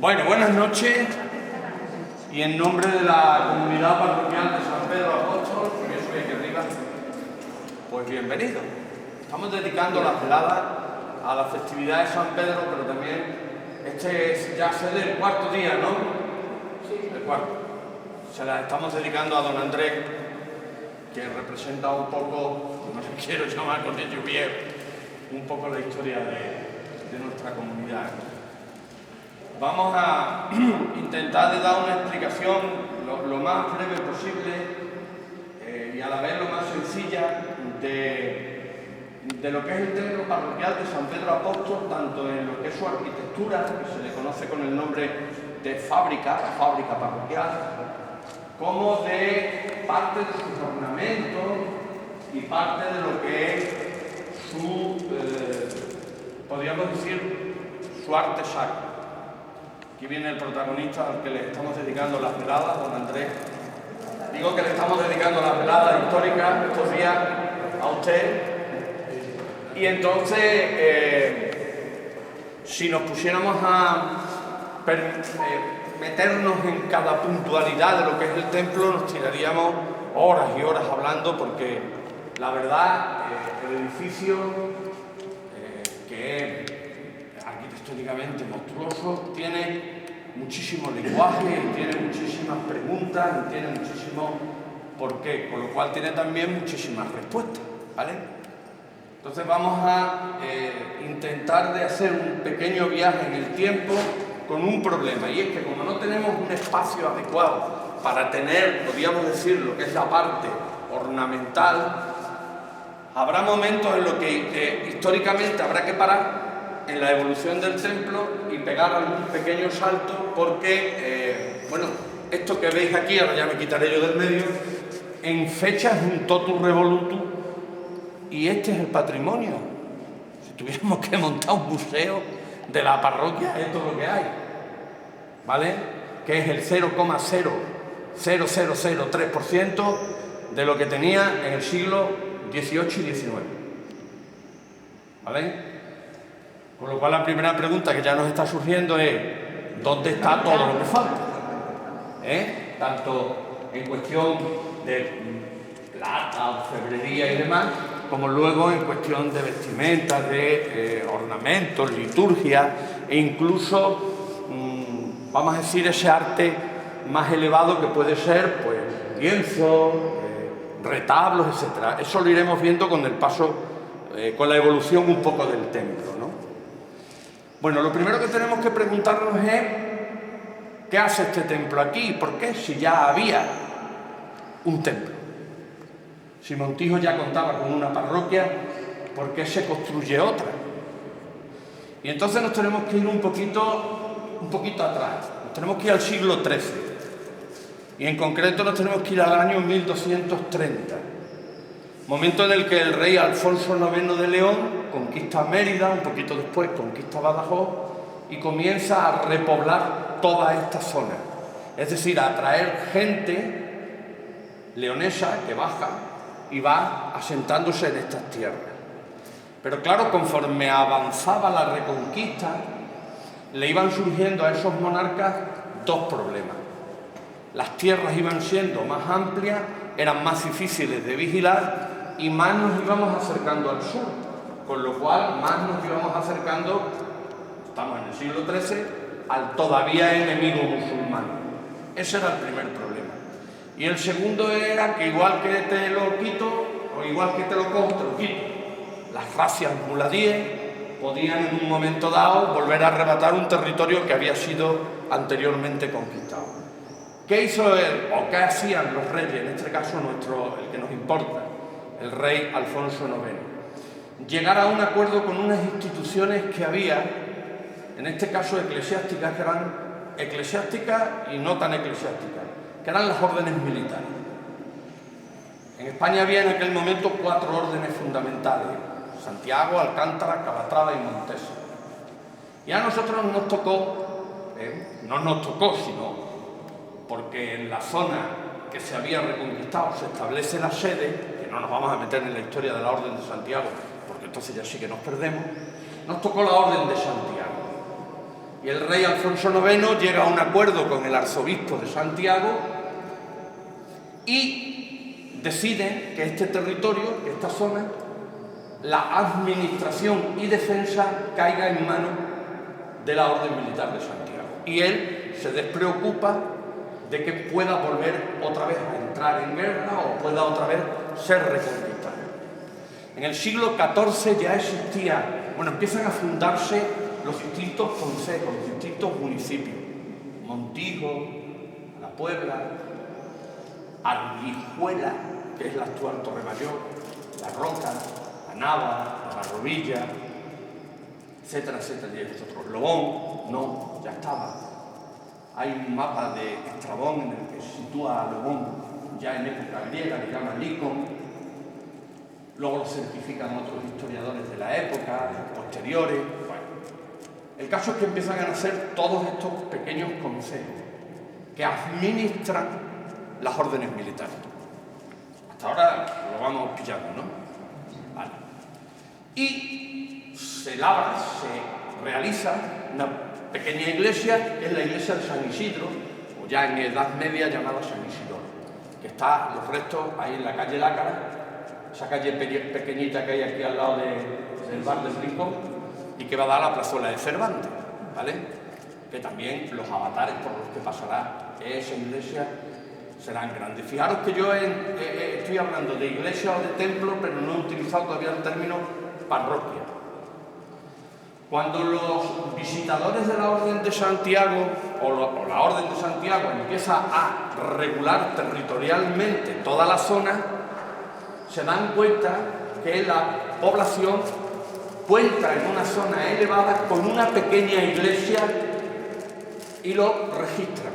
Bueno, buenas noches, y en nombre de la comunidad parroquial de San Pedro Apóstol, que yo soy aquí arriba, pues bienvenido. Estamos dedicando las veladas a la festividad de San Pedro, pero también este es ya el cuarto día, ¿no? Sí, el cuarto. Se las estamos dedicando a don Andrés, que representa un poco, no le quiero llamar con ello bien, un poco la historia de nuestra comunidad. Vamos a intentar dar una explicación lo más breve posible y a la vez lo más sencilla de lo que es el templo parroquial de San Pedro Apóstol, tanto en lo que es su arquitectura, que se le conoce con el nombre de fábrica, la fábrica parroquial, como de parte de sus ornamentos y parte de lo que es su, podríamos decir, su arte sacro. Aquí viene el protagonista al que le estamos dedicando las veladas, don Andrés. Digo que le estamos dedicando las veladas históricas estos días a usted. Y entonces, si nos pusiéramos a meternos en cada puntualidad de lo que es el templo, nos tiraríamos horas y horas hablando, porque la verdad, el edificio, que es arquitectónicamente monstruoso, tiene muchísimo lenguaje, y tiene muchísimas preguntas, y tiene muchísimo por qué, con lo cual tiene también muchísimas respuestas, ¿vale? Entonces vamos a intentar de hacer un pequeño viaje en el tiempo con un problema, y es que como no tenemos un espacio adecuado para tener, podríamos decir, lo que es la parte ornamental, habrá momentos en los que históricamente habrá que parar en la evolución del templo y pegar algún pequeño salto, porque, bueno, esto que veis aquí, ahora ya me quitaré yo del medio, en fecha es un totum revolutum, y este es el patrimonio. Si tuviéramos que montar un museo de la parroquia, esto es lo que hay, ¿vale? Que es el 0,00003% de lo que tenía en el siglo XVIII y XIX, ¿vale? Con lo cual la primera pregunta que ya nos está surgiendo es ¿dónde está todo lo que falta? Tanto en cuestión de plata, orfebrería y demás, como luego en cuestión de vestimentas, de ornamentos, liturgia e incluso, vamos a decir, ese arte más elevado que puede ser, pues, lienzos, retablos, etc. Eso lo iremos viendo con el paso, con la evolución un poco del templo, ¿no? Bueno, lo primero que tenemos que preguntarnos es ¿qué hace este templo aquí? ¿Por qué? Si ya había un templo. Si Montijo ya contaba con una parroquia, ¿por qué se construye otra? Y entonces nos tenemos que ir un poquito atrás. Nos tenemos que ir al siglo XIII. Y en concreto nos tenemos que ir al año 1230. Momento en el que el rey Alfonso IX de León conquista Mérida, un poquito después conquista Badajoz y comienza a repoblar toda esta zona. Es decir, a atraer gente leonesa que baja y va asentándose en estas tierras. Pero claro, conforme avanzaba la reconquista, le iban surgiendo a esos monarcas dos problemas. Las tierras iban siendo más amplias, eran más difíciles de vigilar y más nos íbamos acercando al sur, con lo cual más nos íbamos acercando, estamos en el siglo XIII, al todavía enemigo musulmán. Ese era el primer problema. Y el segundo era que igual que te lo quito, o igual que te lo cojo, te lo quito. Las razzias muladíes podían en un momento dado volver a arrebatar un territorio que había sido anteriormente conquistado. ¿Qué hizo él, o qué hacían los reyes, en este caso el que nos importa, el rey Alfonso IX? Llegar a un acuerdo con unas instituciones que había, en este caso eclesiásticas, que eran eclesiásticas y no tan eclesiásticas, que eran las órdenes militares. En España había en aquel momento 4 órdenes fundamentales: Santiago, Alcántara, Calatrava y Montesa. Y a nosotros nos tocó, no nos tocó, sino porque en la zona que se había reconquistado se establece la sede, que no nos vamos a meter en la historia de la Orden de Santiago, porque entonces ya sí que nos perdemos, nos tocó la Orden de Santiago. Y el rey Alfonso IX llega a un acuerdo con el arzobispo de Santiago y decide que este territorio, esta zona, la administración y defensa caiga en manos de la Orden Militar de Santiago. Y él se despreocupa de que pueda volver otra vez a entrar en guerra o pueda otra vez ser reconquistado. En el siglo XIV ya existía, empiezan a fundarse los distintos consejos, los distintos municipios. Montijo, La Puebla, Arguijuela, que es la actual Torremayor, La Roca, La Nava, La Barrovilla, etcétera, etcétera, y otros. Lobón, no, ya estaba. Hay un mapa de Estrabón en el que se sitúa a Lobón ya en época griega, le llaman Licon. Luego lo certifican otros historiadores de la época, posteriores. Bueno, el caso es que empiezan a nacer todos estos pequeños consejos que administran las órdenes militares. Hasta ahora lo vamos pillando, ¿no? Vale. Y se labra, se realiza una pequeña iglesia, que es la iglesia de San Isidro, o ya en Edad Media llamada San Isidoro, que está los restos ahí en la calle Lácara, esa calle pequeñita que hay aquí al lado del bar del Rincón, y que va a dar a la plazuela de Cervantes, ¿vale? Que también los avatares por los que pasará esa iglesia serán grandes. Fijaros que yo estoy hablando de iglesia o de templo, pero no he utilizado todavía el término parroquia. Cuando los visitadores de la Orden de Santiago o la Orden de Santiago empieza a regular territorialmente toda la zona, se dan cuenta que la población cuenta en una zona elevada con una pequeña iglesia y lo registran.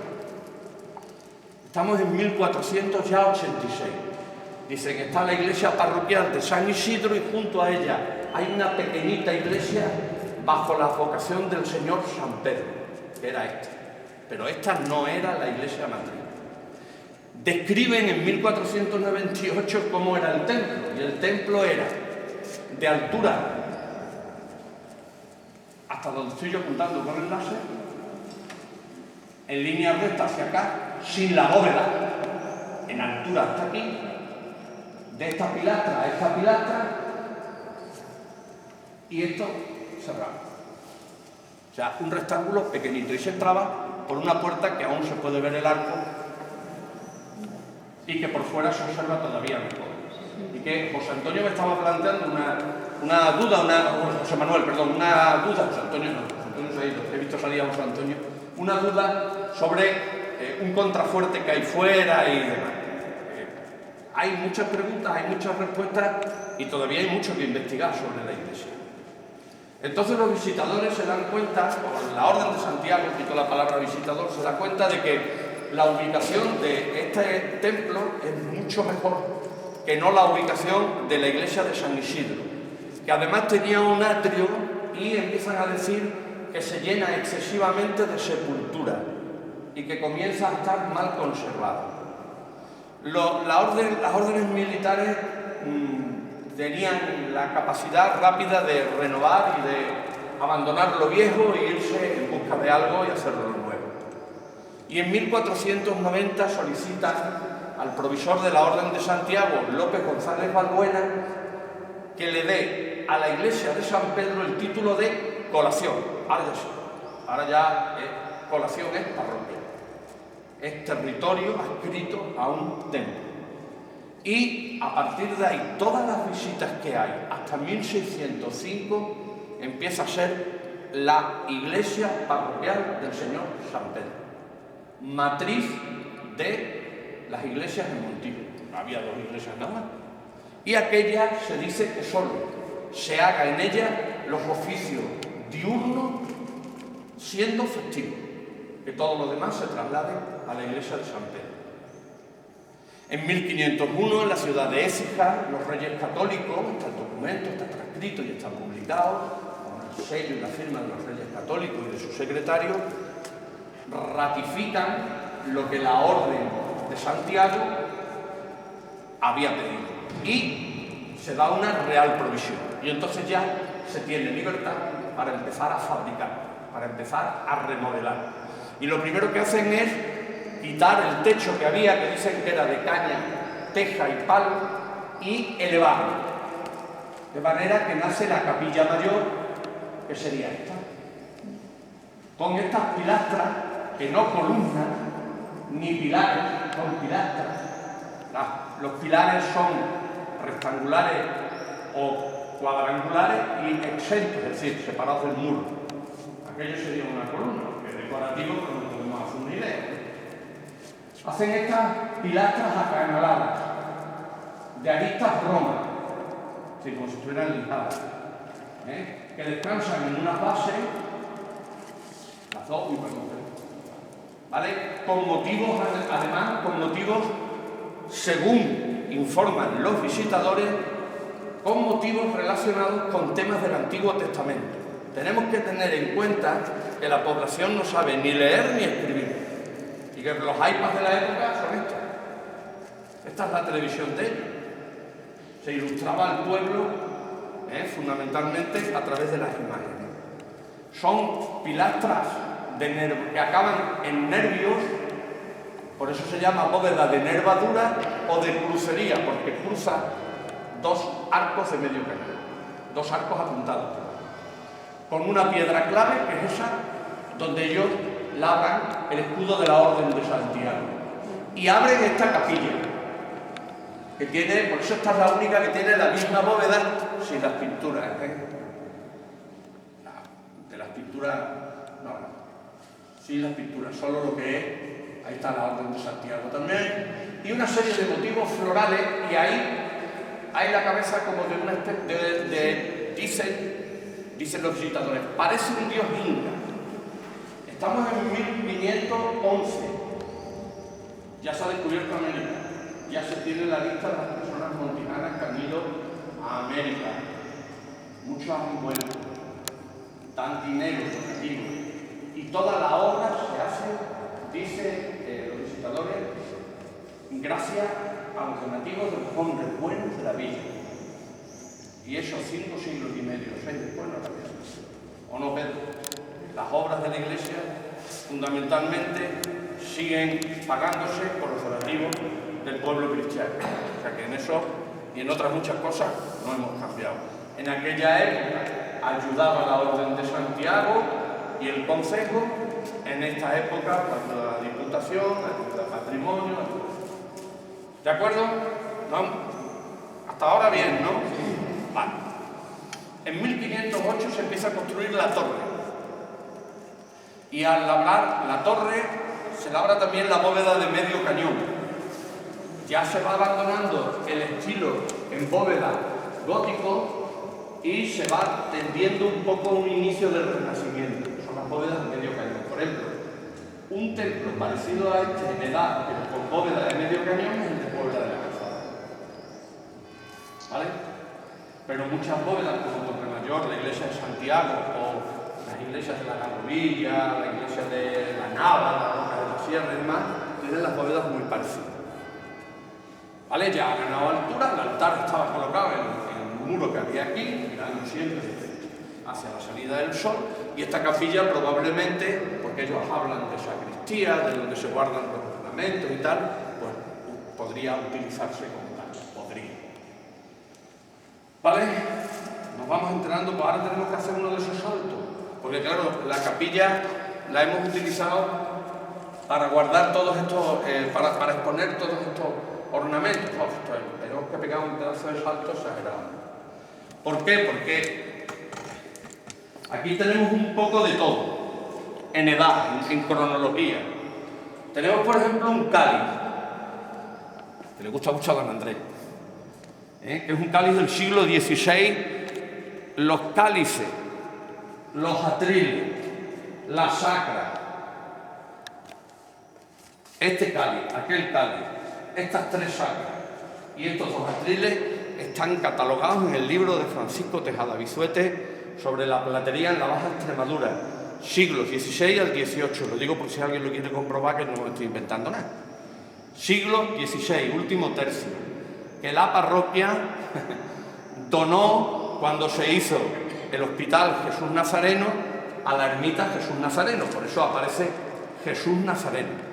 Estamos en 1486. Dicen que está la iglesia parroquial de San Isidro y junto a ella hay una pequeñita iglesia bajo la vocación del señor San Pedro, que era esta. Pero esta no era la iglesia matriz. Describen en 1498 cómo era el templo, y el templo era de altura, hasta donde estoy yo contando con el láser, en línea recta hacia acá, sin la bóveda, en altura hasta aquí, de esta pilastra a esta pilastra, y esto cerrado. O sea, un rectángulo pequeñito, y se entraba por una puerta que aún se puede ver el arco y que por fuera se observa todavía mejor. Y que José Antonio me estaba planteando una duda, José Manuel, perdón, una duda, José Antonio se ha ido, he visto salir a José Antonio, una duda sobre un contrafuerte que hay fuera y demás. Hay muchas preguntas, hay muchas respuestas y todavía hay mucho que investigar sobre la iglesia. Entonces los visitadores se dan cuenta, o la Orden de Santiago, quito la palabra visitador, se da cuenta de que la ubicación de este templo es mucho mejor que no la ubicación de la iglesia de San Isidro, que además tenía un atrio y empiezan a decir que se llena excesivamente de sepultura y que comienza a estar mal conservada. Las órdenes militares tenían la capacidad rápida de renovar y de abandonar lo viejo e irse en busca de algo y hacerlo nuevo. Y en 1490 solicitan al provisor de la Orden de Santiago, López González Balbuena, que le dé a la iglesia de San Pedro el título de colación. Ahora ya colación es parroquia. Es territorio adscrito a un templo. Y a partir de ahí, todas las visitas que hay, hasta 1605, empieza a ser la iglesia parroquial del señor San Pedro, matriz de las iglesias en Montijo. Había dos iglesias nada más. Y aquella se dice que solo se haga en ella los oficios diurnos siendo festivos, que todo lo demás se traslade a la iglesia de San Pedro. En 1501, en la ciudad de Écija, los reyes católicos, está el documento, está transcrito y está publicado, con el sello y la firma de los reyes católicos y de su secretario, ratifican lo que la Orden de Santiago había pedido. Y se da una real provisión. Y entonces ya se tiene libertad para empezar a fabricar. para empezar a remodelar. Y lo primero que hacen es quitar el techo que había, que dicen que era de caña, teja y palo, y elevarlo. De manera que nace la capilla mayor, que sería esta. Con estas pilastras, que no columnas, ni pilares, son pilastras. Los pilares son rectangulares o cuadrangulares y exentos, es decir, separados del muro. Aquello sería una columna, que es decorativo, pero no podemos hacer una idea. Hacen estas pilastras acanaladas, de aristas romas, sí, como si estuvieran lijadas, que descansan en una base, las dos, ¿vale? Con motivos, además, con motivos, según informan los visitadores, con motivos relacionados con temas del Antiguo Testamento. Tenemos que tener en cuenta que la población no sabe ni leer ni escribir, y que los iPads de la época son estos. Esta es la televisión de ellos. Se ilustraba al pueblo fundamentalmente a través de las imágenes. Son pilastras que acaban en nervios, por eso se llama bóveda de nervadura o de crucería, porque cruza dos arcos de medio cañón, dos arcos apuntados, con una piedra clave, que es esa, donde ellos labran el escudo de la Orden de Santiago. Y abren esta capilla, que tiene, por eso esta es la única que tiene la misma bóveda sin las pinturas. De las pinturas, no, sin las pinturas, solo lo que es, ahí está la Orden de Santiago también, y una serie de motivos florales, y ahí hay la cabeza como de una especie dicen los visitadores, parece un dios inca. Estamos en 1511, ya se ha descubierto América, ya se tiene la lista de las personas montijanas que han ido a América. Muchos han vuelto, dan dinero donativo, y toda la obra se hace, dicen los visitadores, gracias a los donativos de los hombres buenos de la villa. Y esos 5 siglos y medio, 6 después, no cambiaron. ¿O no, Pedro? Las obras de la Iglesia, fundamentalmente, siguen pagándose por los donativos del pueblo cristiano. O sea que en eso y en otras muchas cosas no hemos cambiado. En aquella época ayudaba la Orden de Santiago y el Concejo. En esta época, cuando la Diputación, ayuda al patrimonio. ¿De acuerdo? ¿No? Hasta ahora bien, ¿no? Vale. En 1508 se empieza a construir la torre. Y al labrar la torre, se labra también la bóveda de medio cañón. Ya se va abandonando el estilo en bóveda gótico y se va tendiendo un poco un inicio del Renacimiento. Son las bóvedas de medio cañón. Por ejemplo, un templo parecido a este en edad, pero con bóveda de medio cañón, es el de Puebla de la Calzada. ¿Vale? Pero muchas bóvedas, como Torremayor, la iglesia de Santiago, o las iglesias de la Garrovilla, la iglesia de la Nava, la Roca de la Sierra y demás, tienen las bóvedas muy parecidas. ¿Vale? Ya ha ganado altura, el altar estaba colocado en el muro que había aquí, mirando siempre hacia la salida del sol, y esta capilla probablemente, porque ellos hablan de sacristía, de donde se guardan los ornamentos y tal, pues podría utilizarse como tal, podría. ¿Vale? Nos vamos enterando, pues ahora tenemos que hacer uno de esos saltos, porque claro, la capilla la hemos utilizado para guardar todos estos, para exponer todos estos ornamentos. Tenemos que pegar un pedazo de salto exagerado. ¿Por qué? Porque aquí tenemos un poco de todo, en edad, en cronología. Tenemos, por ejemplo, un cáliz, que le gusta mucho a don Andrés, que es un cáliz del siglo XVI. Los cálices, los atriles, la sacra, este cáliz, aquel cáliz, estas 3 sacras y estos 2 atriles están catalogados en el libro de Francisco Tejada Bisuete sobre la platería en la Baja Extremadura, siglos XVI al XVIII. Lo digo por si alguien lo quiere comprobar, que no me estoy inventando nada. Siglo XVI, último tercio, que la parroquia donó cuando se hizo el Hospital Jesús Nazareno a la ermita Jesús Nazareno, por eso aparece Jesús Nazareno.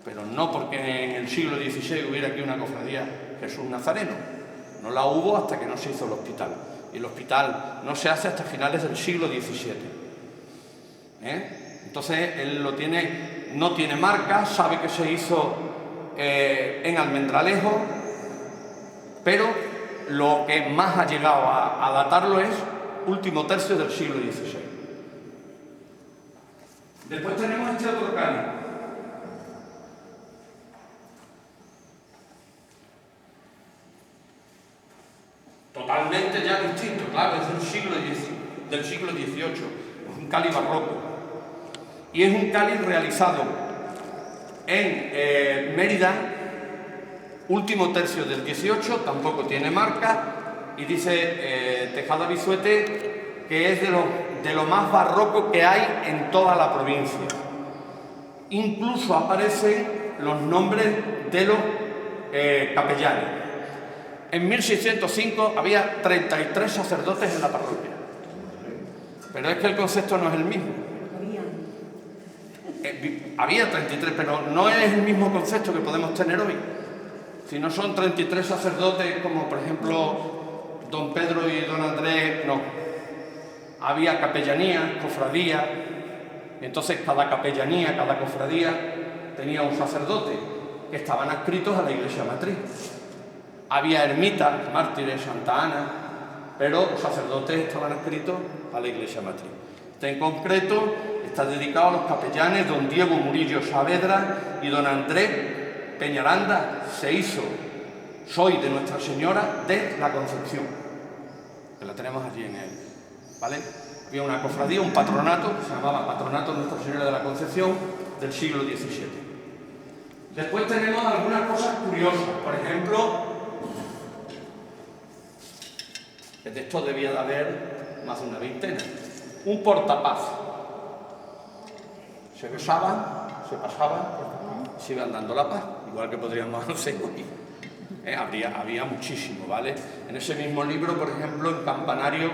Pero no porque en el siglo XVI hubiera aquí una cofradía Jesús Nazareno. No la hubo hasta que no se hizo el hospital. Y el hospital no se hace hasta finales del siglo XVII. Entonces él no tiene marca, sabe que se hizo en Almendralejo, pero lo que más ha llegado a datarlo es último tercio del siglo XVI. Después tenemos este otro cáliz. Totalmente ya distinto, claro, es del siglo XVIII, es un cáliz barroco. Y es un cáliz realizado en Mérida, último tercio del XVIII, tampoco tiene marca, y dice Tejada Bisuete que es de lo más barroco que hay en toda la provincia. Incluso aparecen los nombres de los capellanes. En 1605 había 33 sacerdotes en la parroquia. Pero es que el concepto no es el mismo. Había 33, pero no es el mismo concepto que podemos tener hoy. Si no son 33 sacerdotes como por ejemplo don Pedro y don Andrés, no. Había capellanías, cofradías, entonces cada capellanía, cada cofradía tenía un sacerdote que estaban adscritos a la iglesia matriz. Había ermitas, mártires, Santa Ana, pero los sacerdotes estaban adscritos a la iglesia matriz. Este en concreto está dedicado a los capellanes don Diego Murillo Saavedra y don Andrés Peñaranda. Se hizo Soy de Nuestra Señora de la Concepción, que la tenemos allí en él, ¿vale? Había una cofradía, un patronato, se llamaba Patronato de Nuestra Señora de la Concepción, del siglo XVII. Después tenemos algunas cosas curiosas, por ejemplo, que de esto debía de haber más de una veintena. Un portapaz. Se besaban, se pasaban, se iban dando la paz, igual que podríamos hacer hoy. Había muchísimo, ¿vale? En ese mismo libro, por ejemplo, en Campanario,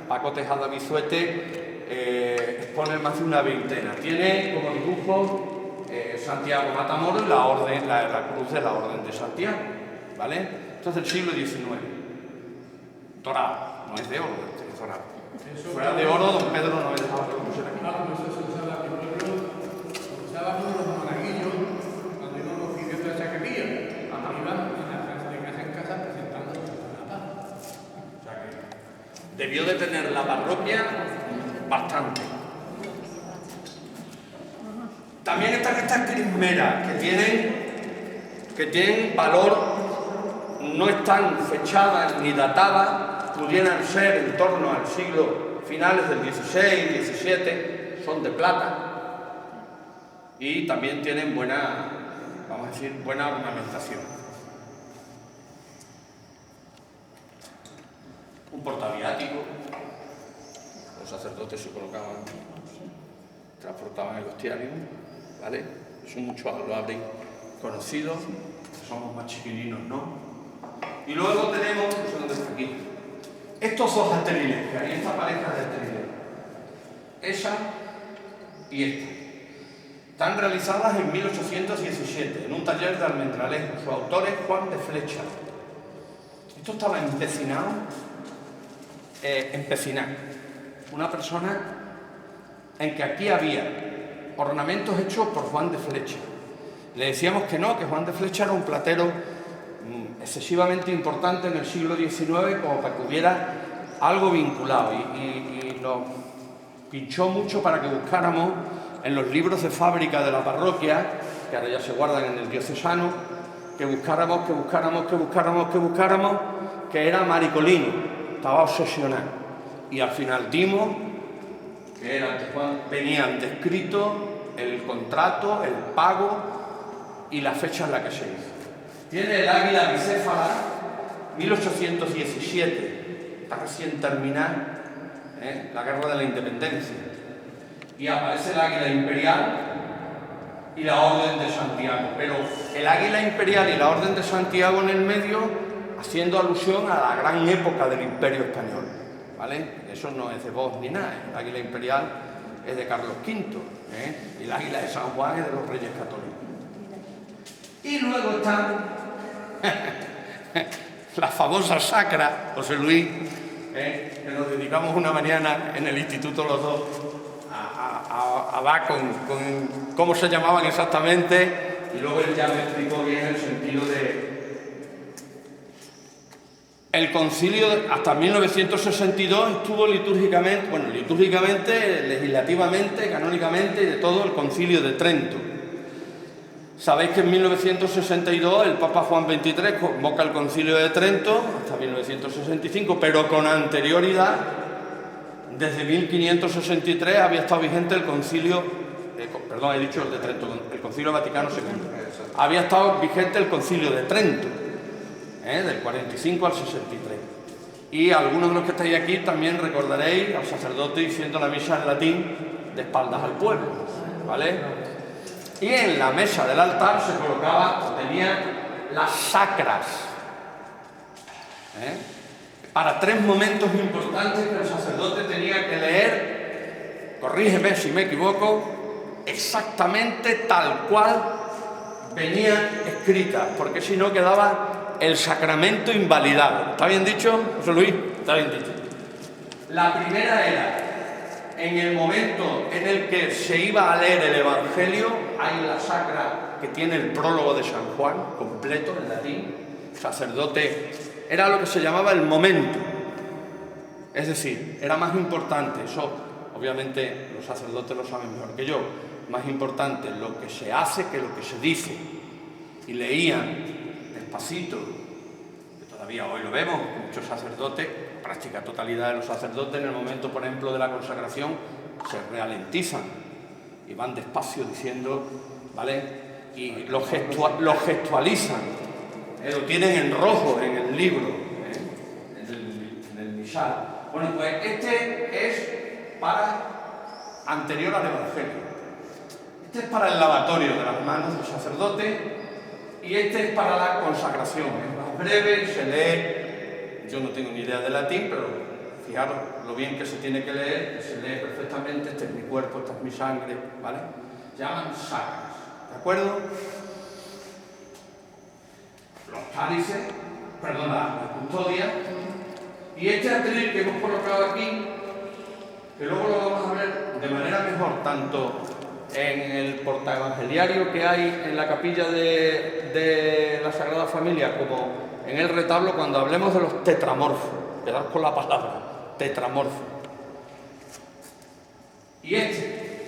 Paco Tejada Bisuete expone más de una veintena. Tiene como dibujo Santiago Matamoros y la cruz de la Orden de Santiago, ¿vale? Esto es del siglo XIX. Dorado, no es de oro, es dorado. Si fuera de oro, don Pedro no me dejaba que lo pusiera aquí. Eso se usaba en mi pueblo, se usaba con los monaguillos cuando iban a los oficios de chaquería. Iban de casa en casa presentando la paz. O sea que debió de tener la parroquia bastante. También están estas crismeras que tienen valor, no están fechadas ni datadas, pudieran ser en torno al siglo finales del XVI, XVII, son de plata y también tienen buena ornamentación. Un portaviático, los sacerdotes se colocaban, transportaban el hostiario, ¿vale? Eso muchos lo habréis conocido, somos más chiquilinos, ¿no? Y luego tenemos, no sé dónde está aquí, estos dos atriles, que hay esta pareja de atriles, esa y esta, están realizadas en 1817 en un taller de Almendralejo. Su autor es Juan de Flecha. Esto estaba empecinado, una persona en que aquí había ornamentos hechos por Juan de Flecha. Le decíamos que no, que Juan de Flecha era un platero excesivamente importante en el siglo XIX como para que hubiera algo vinculado y nos pinchó mucho para que buscáramos en los libros de fábrica de la parroquia, que ahora ya se guardan en el diocesano, que buscáramos, que era Maricolino, estaba obsesionado. Y al final dimos que venían descritos el contrato, el pago y la fecha en la que se hizo. Tiene el águila bicéfala, 1817, está recién terminada la guerra de la independencia. Y aparece el águila imperial y la Orden de Santiago. Pero el águila imperial y la Orden de Santiago en el medio, haciendo alusión a la gran época del Imperio Español. ¿vale? Eso no es de Vox ni nada, el águila imperial es de Carlos V, y el águila de San Juan es de los Reyes Católicos. Y luego está la famosa sacra, José Luis, que nos dedicamos una mañana en el instituto los dos a dar con cómo se llamaban exactamente, y luego él ya me explicó bien el sentido de... El concilio hasta 1962 estuvo litúrgicamente, bueno, litúrgicamente, legislativamente, canónicamente y de todo el concilio de Trento. Sabéis que en 1962 el Papa Juan XXIII convoca el concilio de Trento hasta 1965, pero con anterioridad, desde 1563 había estado vigente el concilio, perdón, he dicho el de Trento, el concilio Vaticano II. Había estado vigente el concilio de Trento, del 45 al 63. Y algunos de los que estáis aquí también recordaréis al sacerdote diciendo la misa en latín de espaldas al pueblo, ¿vale? Y en la mesa del altar se colocaba, tenía las sacras, para tres momentos importantes que el sacerdote tenía que leer, corrígeme si me equivoco, exactamente tal cual venía escrita, porque si no quedaba el sacramento invalidado. ¿Está bien dicho, José Luis? Está bien dicho. La primera era en el momento en el que se iba a leer el Evangelio, hay la sacra que tiene el prólogo de San Juan, completo en latín. El sacerdote, era lo que se llamaba el momento. Es decir, era más importante, eso obviamente los sacerdotes lo saben mejor que yo, más importante lo que se hace que lo que se dice. Y leían despacito, que todavía hoy lo vemos, muchos sacerdotes, práctica totalidad de los sacerdotes, en el momento, por ejemplo, de la consagración, se ralentizan y van despacio diciendo, ¿vale? Y lo gestualizan, lo tienen en rojo en el libro, en el misal. Bueno, pues este es para anterior al Evangelio. Este es para el lavatorio de las manos del sacerdote y este es para la consagración. Es más breve, se lee. Yo no tengo ni idea de latín, pero fijaros lo bien que se tiene que leer, que se lee perfectamente. Este es mi cuerpo, esta es mi sangre, ¿vale? Se llaman sacras, ¿de acuerdo? Los cálices, perdón, la custodia. Y este atril que hemos colocado aquí, que luego lo vamos a ver de manera mejor, tanto en el portaevangeliario que hay en la capilla de la Sagrada Familia, como en el retablo cuando hablemos de los tetramorfos. Quedad con la palabra, tetramorfo. Y este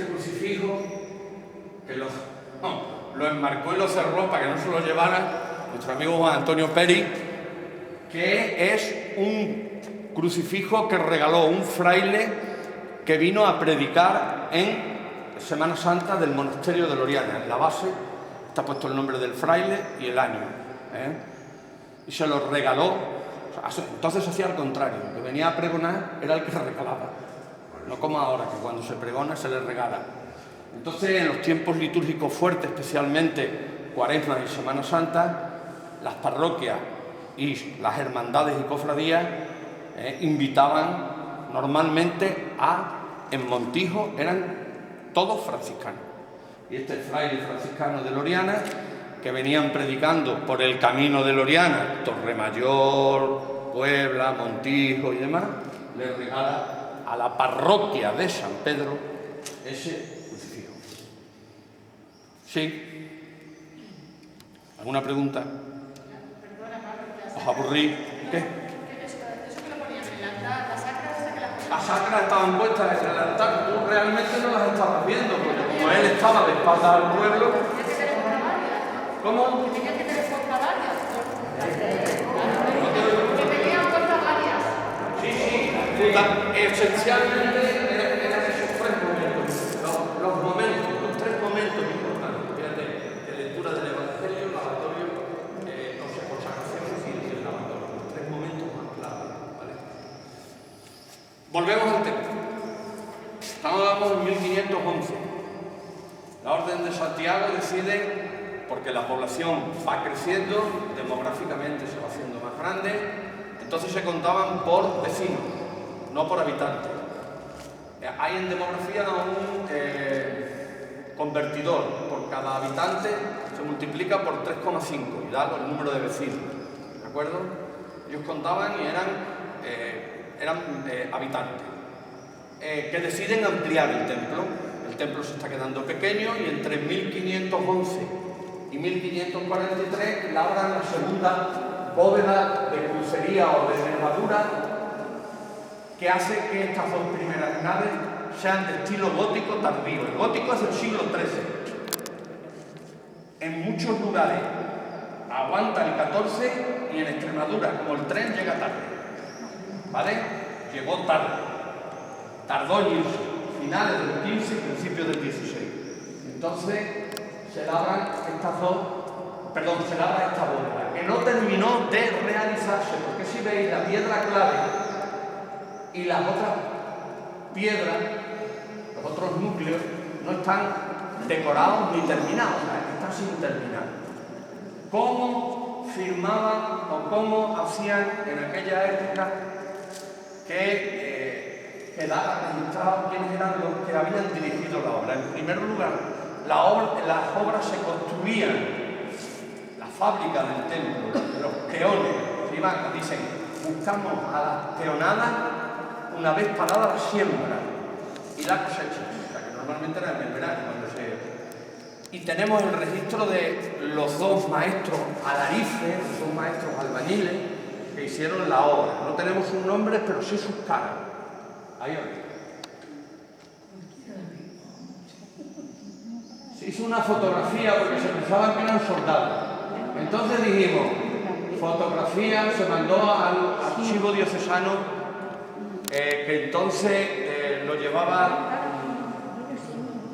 crucifijo, que lo enmarcó y lo cerró para que no se lo llevara nuestro amigo Juan Antonio Peri, que es un crucifijo que regaló un fraile que vino a predicar en Semana Santa del monasterio de Loriana. En la base está puesto el nombre del fraile y el año, y se lo regaló. Entonces se hacía al contrario, el que venía a pregonar era el que regalaba, no como ahora, que cuando se pregona se le regala. Entonces, en los tiempos litúrgicos fuertes, especialmente Cuaresma y Semana Santa, las parroquias y las hermandades y cofradías invitaban normalmente en Montijo, eran todos franciscanos. Y este fraile franciscano de Loriana, que venían predicando por el camino de Loriana, Torremayor, Puebla, Montijo y demás, le regala a la parroquia de San Pedro ese crucifijo. ¿Sí? ¿Alguna pregunta? ¿Os aburrí? ¿Qué? Las sacras estaban puestas en el altar, tú realmente no las estabas viendo, porque como él estaba de espaldas al pueblo. ¿Cómo? Que tenía que tener puertas varias. Que tenía puertas varias. Sí, esencialmente eran esos tres momentos, los momentos, los tres momentos importantes. Fíjate, de lectura del Evangelio, lavatorio, consagración y el lavatorio, los tres momentos más claros, ¿vale? Volvemos al tema. Estamos en 1511. La Orden de Santiago decide, porque la población va creciendo, demográficamente se va haciendo más grande, grandes, entonces se contaban por vecinos, no por habitantes. Hay en demografía un convertidor, por cada habitante se multiplica por 3,5 y da el número de vecinos, ¿de acuerdo? Ellos contaban y eran habitantes, que deciden ampliar el templo. El templo se está quedando pequeño y entre 1511 y 1543 labran la segunda bóveda de crucería o de nervadura, que hace que estas dos primeras naves sean de estilo gótico tardío. El gótico es del siglo XIII. En muchos lugares aguanta el XIV y en Extremadura, como el tren, llega tarde. ¿Vale? Llegó tarde. Tardó en irse. Finales del XV y principios del XVI. Entonces se labran estas dos, se labra esta bóveda, que no terminó de realizarse, porque si veis la piedra clave y las otras piedras, los otros núcleos, no están decorados ni terminados, están sin terminar. ¿Cómo firmaban o cómo hacían en aquella época que quedara registrado quiénes eran los que habían dirigido la obra? En primer lugar, las obras se construían, la fábrica del templo, los peones, se iban, dicen, buscamos a las peonadas una vez parada la siembra y la cosecha, o sea, que normalmente era en el verano cuando se... Y tenemos el registro de los dos maestros alarices, los dos maestros albañiles que hicieron la obra. No tenemos sus nombres, pero sí sus caras. Ahí va. Se hizo una fotografía porque se pensaban que eran soldados. Entonces dijimos, fotografía, se mandó al archivo diocesano, que entonces lo llevaba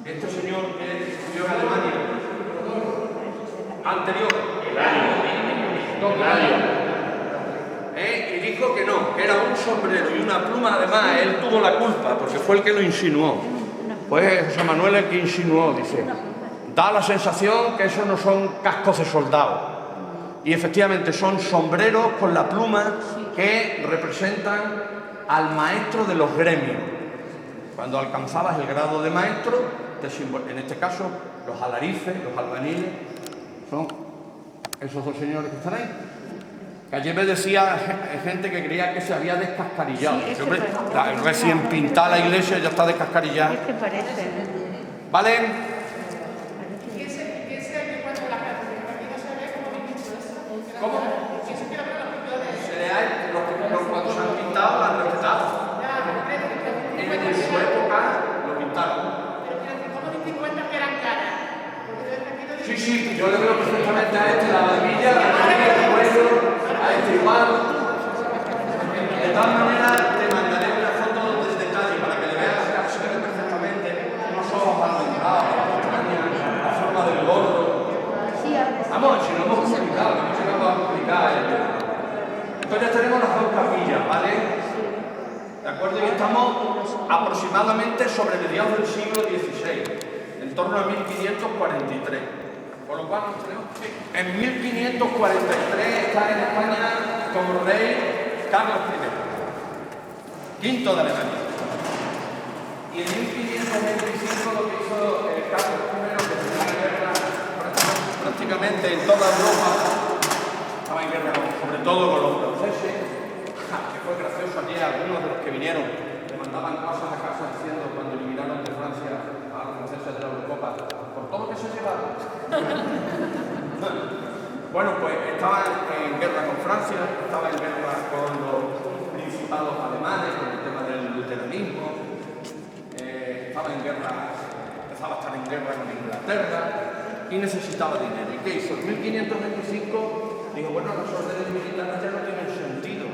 este señor que estudió en Alemania, anterior, y dijo que no, que era un sombrero y una pluma. Además, él tuvo la culpa porque fue el que lo insinuó. Pues José Manuel el que insinuó, dice, da la sensación que esos no son cascos de soldado. Y efectivamente son sombreros con la pluma que representan al maestro de los gremios. Cuando alcanzabas el grado de maestro, en este caso los alarices, los albañiles, son esos dos señores que están ahí. Que ayer me decía gente que creía que se había descascarillado. Sí, hombre, recién pintada la iglesia ya está descascarillada. Es que parece. ¿Vale? ¿Cómo? Se le ha, cuando se han pintado, lo han respetado. En su época lo pintaron. Sí, yo le veo perfectamente a este la barbilla, la barbilla, el cuello, a este igual. De tal manera te mandaré una foto del detalle para que le veas que se ve perfectamente unos ojos almendrados, la forma del gorro. Vamos, si no hemos publicado, no se va a publicar. Entonces tenemos las dos capillas, ¿vale? ¿De acuerdo? Y estamos aproximadamente sobre mediados del siglo XVI, en torno a 1543. Por lo cual nos tenemos que... En 1543 está en España como rey Carlos I, quinto de Alemania. Y en 1525 lo que hizo Carlos I, que tenía una guerra prácticamente en toda Europa, estaba en guerra sobre todo con los franceses, que fue gracioso ayer, algunos de los que vinieron le mandaban cosas a casa diciendo cuando eliminaron de Francia a los franceses de la Eurocopa, por todo lo que se llevaron. Bueno, pues estaba en guerra con Francia, estaba en guerra con los principados alemanes, con el tema del luteranismo, estaba en guerra, empezaba a estar en guerra con Inglaterra y necesitaba dinero. ¿Y qué hizo? En 1525 dijo, bueno, las órdenes militares ya no tienen sentido.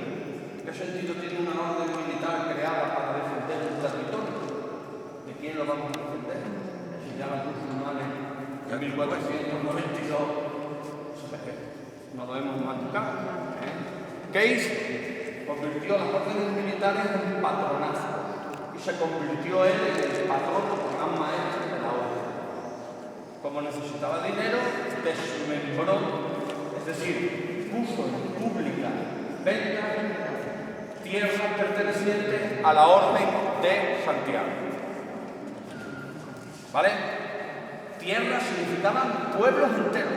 ¿Qué sentido tiene una orden militar creada para defender un territorio? ¿De quién lo vamos a defender? Si ya los musulmanes en 1492 no lo hemos mantucado. ¿Qué hizo? Convirtió las órdenes militares en patronazo y se convirtió él en el patrón o gran maestro de la orden. Como necesitaba dinero, desmembró, es decir, puso en pública tierras pertenecientes a la Orden de Santiago. ¿Vale? Tierras significaban pueblos enteros.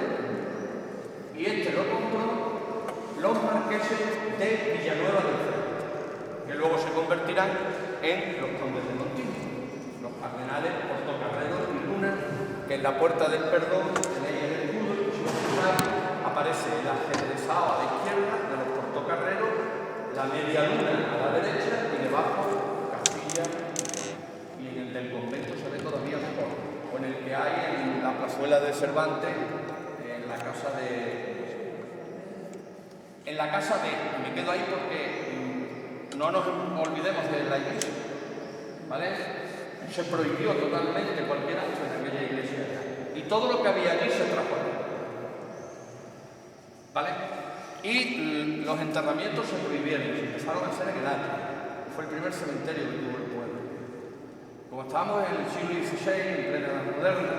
Y este lo compró los marqueses de Villanueva del Cerro, que luego se convertirán en los condes de Montijo, los cardenales Portocarrero y Luna, que en la Puerta del Perdón tenéis el escudo, y si os fijáis, aparece el ajedrezado a la izquierda de los Portocarrero, la media luna a la derecha y debajo Castilla, y en el del convento se ve todavía mejor, o en el que hay en la plazuela de Cervantes, en la casa de... me quedo ahí porque no nos olvidemos de la iglesia, ¿vale? Se prohibió totalmente cualquier acto en aquella iglesia, y todo lo que había allí se trajo allí, ¿vale? Y los enterramientos se prohibieron, se empezaron a hacer en el atrio. Fue el primer cementerio que tuvo el pueblo. Como estábamos en el siglo XVI, en plena edad moderna,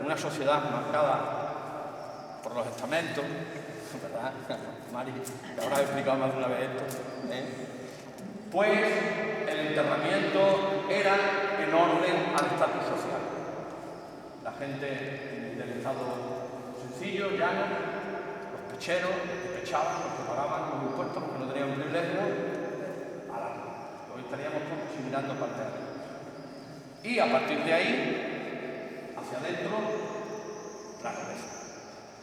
una sociedad marcada por los estamentos, ¿verdad? Mari, te habrás explicado más de una vez esto, pues el enterramiento era en orden al estatus social. La gente del estado sencillo, llano, los pecheros, los pechaban, los que pagaban los impuestos, los que no tenían privilegio, a la hoy estaríamos todos mirando para el terreno. Y a partir de ahí, hacia adentro, la regresa.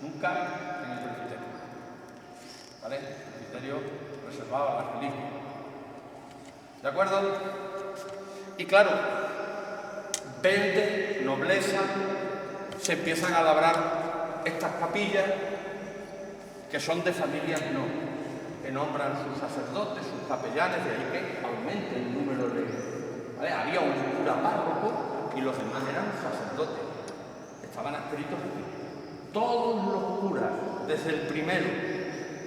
Nunca en el presbiterio. ¿Vale? El presbiterio reservado a las reliquias. ¿De acuerdo? Y claro, vende, nobleza, se empiezan a labrar estas capillas que son de familias no, que nombran sus sacerdotes, sus capellanes, de ahí que aumente el número de... ¿Vale? Había un cura párroco y los demás eran sacerdotes. Estaban adscritos aquí. Todos los curas, desde el primero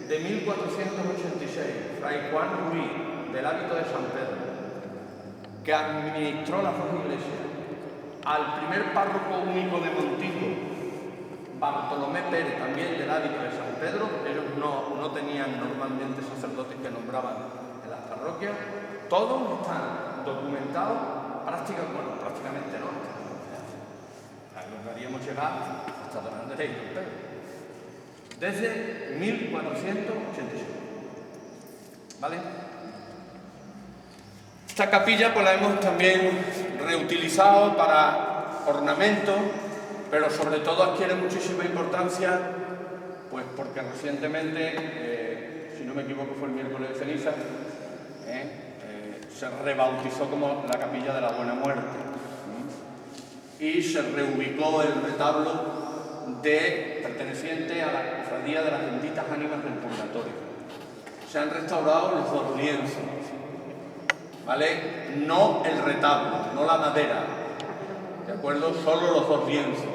de 1486, Fray Juan Ruiz, del hábito de San Pedro, que administró las dos iglesias, al primer párroco único de Montijo, Bartolomé Pérez, también del hábito de San Pedro, ellos no tenían normalmente sacerdotes que nombraban en las parroquias, todos están documentados, prácticamente no, lograríamos llegar hasta don Andrés y don Pedro, desde 1487. ¿Vale? Esta capilla pues la hemos también reutilizado para ornamento, pero sobre todo adquiere muchísima importancia, pues porque recientemente, si no me equivoco fue el miércoles de ceniza, se rebautizó como la Capilla de la Buena Muerte, y se reubicó el retablo perteneciente a la cofradía de las benditas ánimas del purgatorio. Se han restaurado los dos lienzos, ¿vale? No el retablo, no la madera, ¿de acuerdo? Solo los dos lienzos.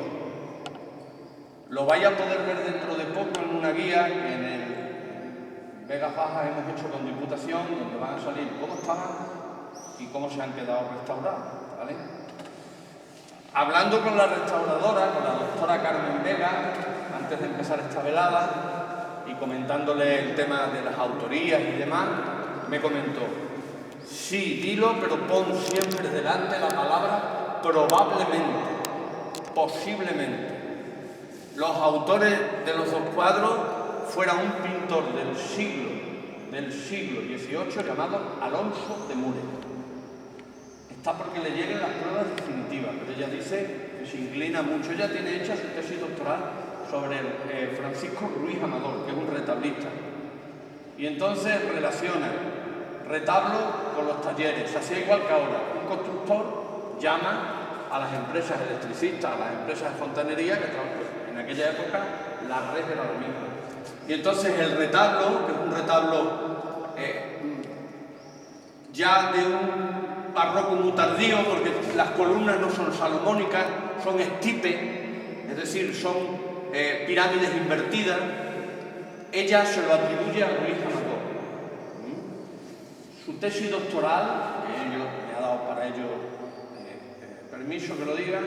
Lo vais a poder ver dentro de poco en una guía que en el Vega Fajas hemos hecho con Diputación, donde van a salir cómo estaban y cómo se han quedado restaurados, ¿vale? Hablando con la restauradora, con la doctora Carmen Vega, antes de empezar esta velada, y comentándole el tema de las autorías y demás, me comentó: sí, dilo, pero pon siempre delante la palabra probablemente, posiblemente. Los autores de los dos cuadros fuera un pintor del siglo XVIII llamado Alonso de Mure. Está porque le lleguen las pruebas definitivas, pero ella dice que se inclina mucho. Ella tiene hecha su tesis doctoral sobre Francisco Ruiz Amador, que es un retablista. Y entonces relaciona retablo con los talleres. Se hacía igual que ahora. Un constructor llama a las empresas electricistas, a las empresas de fontanería, que en aquella época la red era lo mismo. Y entonces el retablo, que es un retablo ya de un barroco muy tardío, porque las columnas no son salomónicas, son estipe, es decir, son pirámides invertidas, ella se lo atribuye a Ruiz Amador. Su tesis doctoral, que ellos me ha dado para ello permiso que lo diga,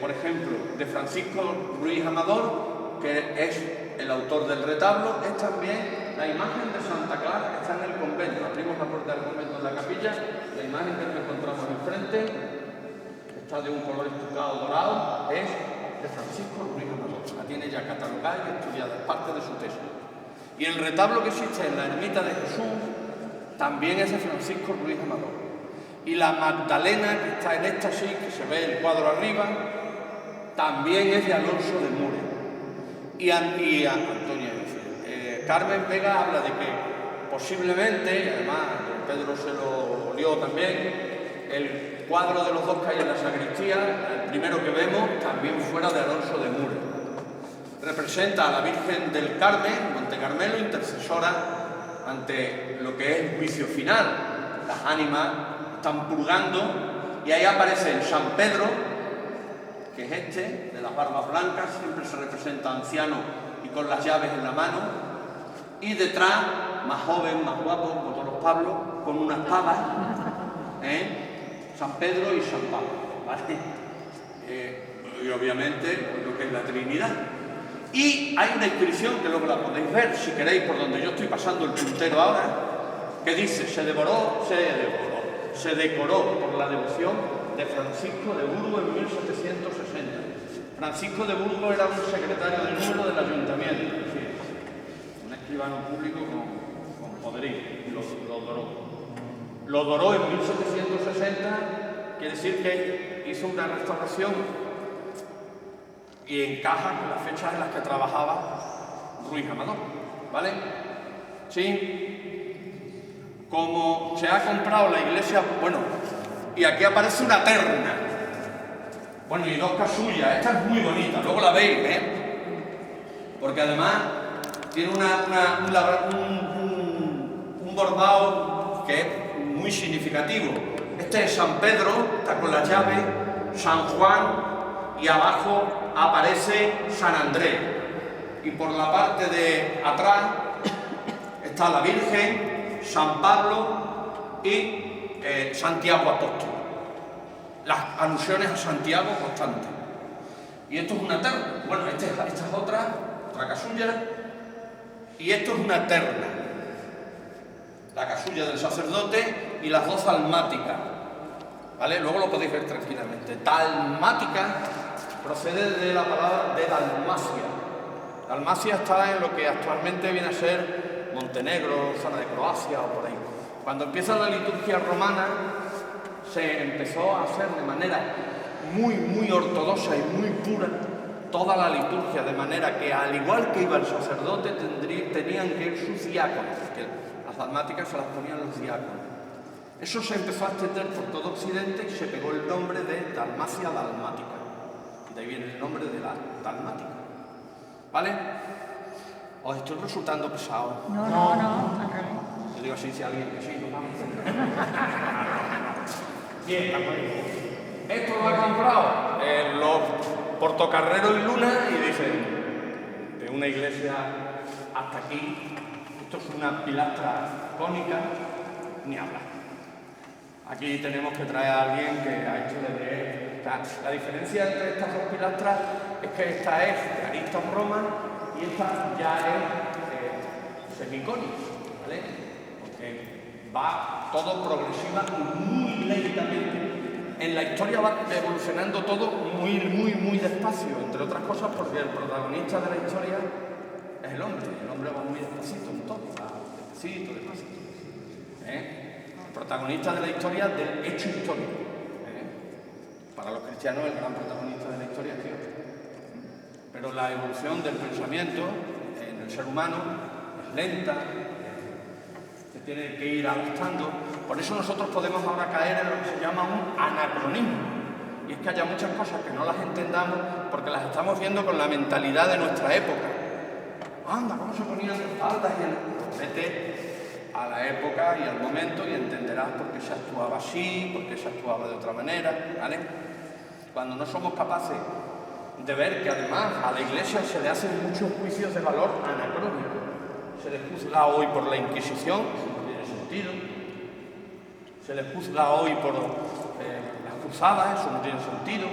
por ejemplo, de Francisco Ruiz Amador, que es el autor del retablo, es también la imagen de Santa Clara que está en el convento. Abrimos la puerta del convento en la capilla, la imagen que nos encontramos enfrente, está de un color estucado dorado, es de Francisco Ruiz Amador. La tiene ya catalogada y estudiada, es parte de su tesis. Y el retablo que existe en la ermita de Jesús también es de Francisco Ruiz Amador. Y la Magdalena que está en éxtasis, que se ve el cuadro arriba, también es de Alonso de Mure. Y Antonia, Carmen Vega habla de que posiblemente, y además Pedro se lo olió también, el cuadro de los dos que hay en la sacristía, el primero que vemos, también fuera de Alonso de Mure. Representa a la Virgen del Carmen, Monte Carmelo, intercesora ante lo que es el juicio final. Las ánimas están purgando y ahí aparece el San Pedro, que es este, de las barbas blancas, siempre se representa anciano y con las llaves en la mano, y detrás, más joven, más guapo, como todos los Pablos, con unas pavas, San Pedro y San Pablo, ¿vale? Y obviamente lo que es la Trinidad. Y hay una inscripción que luego la podéis ver, si queréis, por donde yo estoy pasando el puntero ahora, que dice, se decoró por la devoción de Francisco de Burgos en 1760. Francisco de Burgos era un secretario de número del ayuntamiento, es decir, un escribano público con poderío, y lo doró. Lo doró en 1760, quiere decir que hizo una restauración y encaja con las fechas en las que trabajaba Ruiz Amador, ¿vale? Sí. Como se ha comprado la iglesia, bueno, y aquí aparece una terna, bueno, y dos casullas, esta es muy bonita, luego la veis, porque además tiene un bordado que es muy significativo. Este es San Pedro, está con la llave, San Juan, y abajo aparece San Andrés. Y por la parte de atrás está la Virgen, San Pablo y Santiago Apóstol. Las alusiones a Santiago constantes. Y esto es una terna. Bueno, esta es otra casulla. Y esto es una terna. La casulla del sacerdote y las dos dalmáticas. ¿Vale? Luego lo podéis ver tranquilamente. Dalmática procede de la palabra de Dalmacia. Dalmacia está en lo que actualmente viene a ser Montenegro, zona de Croacia o por ahí. Cuando empieza la liturgia romana, se empezó a hacer de manera muy ortodoxa y muy pura toda la liturgia, de manera que al igual que iba el sacerdote, tenían que ir sus diáconos, porque las dalmáticas se las ponían los diáconos. Eso se empezó a extender por todo Occidente y se pegó el nombre de Dalmacia dalmática. De ahí viene el nombre de la dalmática. ¿Vale? ¿Os estoy resultando pesado? No. Yo digo así, si alguien que sí, no vamos. Bien, esto lo ha comprado los Portocarrero y Luna y dicen, de una iglesia hasta aquí, esto es una pilastra cónica, ni hablar. Aquí tenemos que traer a alguien que ha hecho de... La diferencia entre estas dos pilastras es que esta es de aristas romanas y esta ya es semicónica, ¿vale? Porque va todo progresiva y muy lentamente. En la historia va evolucionando todo muy despacio, entre otras cosas porque el protagonista de la historia es el hombre va muy despacito en todo, va despacito. El protagonista de la historia del hecho histórico. Para los cristianos el gran protagonista de la historia es Dios. Pero la evolución del pensamiento en el ser humano es lenta, se tiene que ir adaptando. Por eso nosotros podemos ahora caer en lo que se llama un anacronismo. Y es que haya muchas cosas que no las entendamos porque las estamos viendo con la mentalidad de nuestra época. Anda, ¿cómo se ponían las faldas? Vete a la época y al momento y entenderás por qué se actuaba así, por qué se actuaba de otra manera, ¿vale? Cuando no somos capaces de ver que además a la Iglesia se le hacen muchos juicios de valor anacrónico. Se le juzga hoy por la Inquisición, no tiene sentido. Se le juzga hoy por las cruzadas, eso no tiene sentido.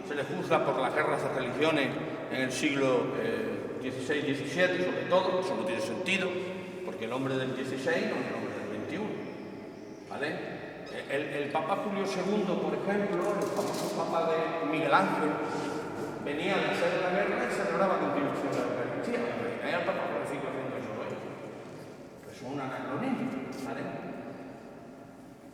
Se le juzga por las guerras de religiones en el siglo XVI y XVII, sobre todo, eso no tiene sentido. porque el hombre del 16 no es el hombre del 21, ¿vale? El Papa Julio II, por ejemplo, el famoso Papa de Miguel Ángel, venía de hacer la guerra y celebraba la continuación de la Eucaristía. Era el Papa Francisco haciendo eso hoy. Eso es un anacronismo, ¿vale?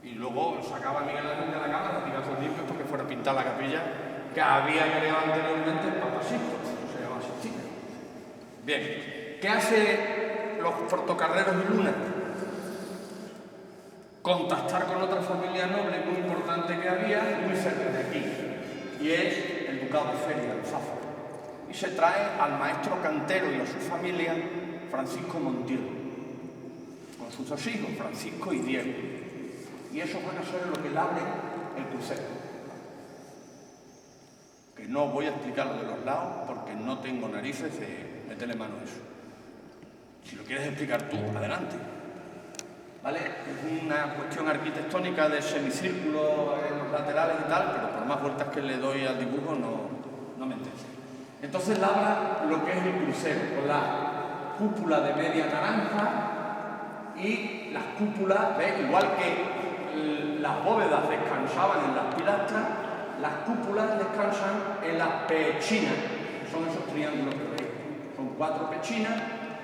Y luego sacaba a Miguel Ángel de la cámara, tiraba limpios porque fuera a pintar la capilla que había creado anteriormente el Papa Sisto, eso se llama Sistina. Bien, ¿qué hace los portocarreros y Luna? Contactar con otra familia noble muy importante que había, muy cerca de aquí, y es el ducado de Feria, de Zafra. Y se trae al maestro cantero y a su familia, Francisco Montiel, con sus dos hijos, Francisco y Diego. Y esos van a ser lo que le abren el crucero. Que no voy a explicar lo de los lados porque no tengo narices de meterle mano a eso. Si lo quieres explicar tú, adelante. ¿Vale? Es una cuestión arquitectónica de semicírculo en los laterales y tal, pero por más vueltas que le doy al dibujo no me entero. Entonces labra lo que es el crucero, con la cúpula de media naranja y las cúpulas, ¿ves? Igual que las bóvedas descansaban en las pilastras, las cúpulas descansan en las pechinas, que son esos triángulos que veis. Son 4 pechinas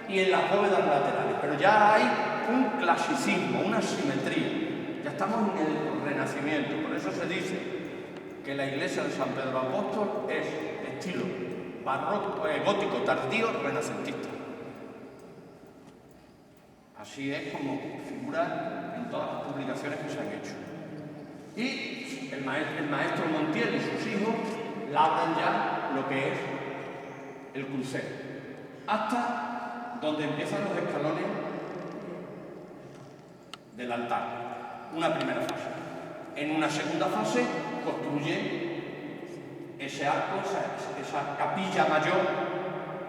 y en las bóvedas laterales, pero ya hay un clasicismo, una simetría. Ya estamos en el Renacimiento, por eso se dice que la iglesia de San Pedro Apóstol es estilo barroco, gótico tardío renacentista. Así es como figura en todas las publicaciones que se han hecho. Y el maestro Montiel y sus hijos labran ya lo que es el crucero, hasta donde empiezan los escalones del altar. Una primera fase. En una segunda fase construye ese arco, esa capilla mayor,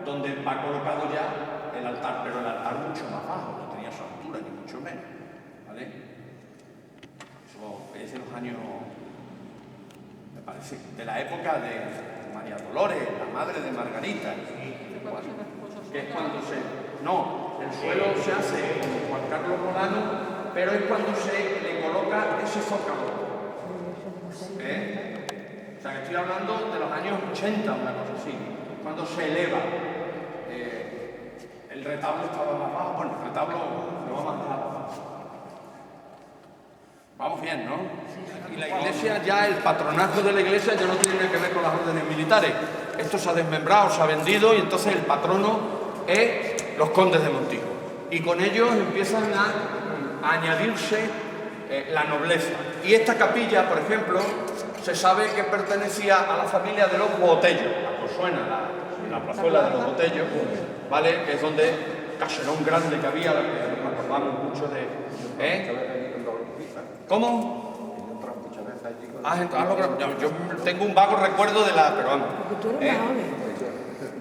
donde va colocado ya el altar, pero el altar mucho más bajo, no tenía su altura ni mucho menos, ¿vale? Eso es de los años, me parece, de la época de María Dolores, la madre de Margarita, que es cuando no, el suelo se hace con Juan Carlos Molano, pero es cuando se le coloca ese zócalo. O sea, que estoy hablando de los años 80, una cosa así, cuando se eleva. El retablo estaba más bajo, bueno, el retablo lo vamos a dejar abajo. Vamos bien, ¿no? Y la iglesia ya, el patronazgo de la iglesia ya no tiene nada que ver con las órdenes militares. Esto se ha desmembrado, se ha vendido y entonces el patrono es los condes de Montijo. Y con ellos empiezan a añadirse la nobleza. Y esta capilla, por ejemplo, se sabe que pertenecía a la familia de los Botellos. Os suena la plazuela de los Botellos, ¿vale? Que es donde caserón grande que había, que nos acordamos mucho de... ¿Cómo? Yo tengo un vago recuerdo de la... Pero vamos,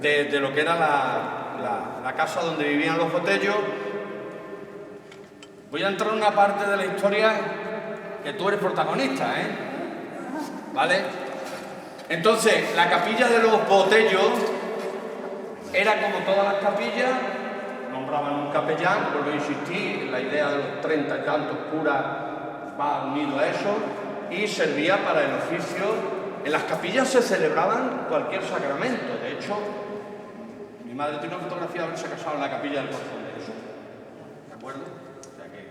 de lo que era la casa donde vivían los Botellos. Voy a entrar en una parte de la historia que tú eres protagonista, ¿vale? Entonces, la capilla de los Botellos era como todas las capillas, nombraban un capellán, vuelvo a insistir, la idea de los 30 y tantos curas va unido a eso, y servía para el oficio. En las capillas se celebraban cualquier sacramento. De hecho, mi madre tiene una fotografía de haberse casado en la capilla del Corazón de Jesús, ¿de acuerdo? O sea que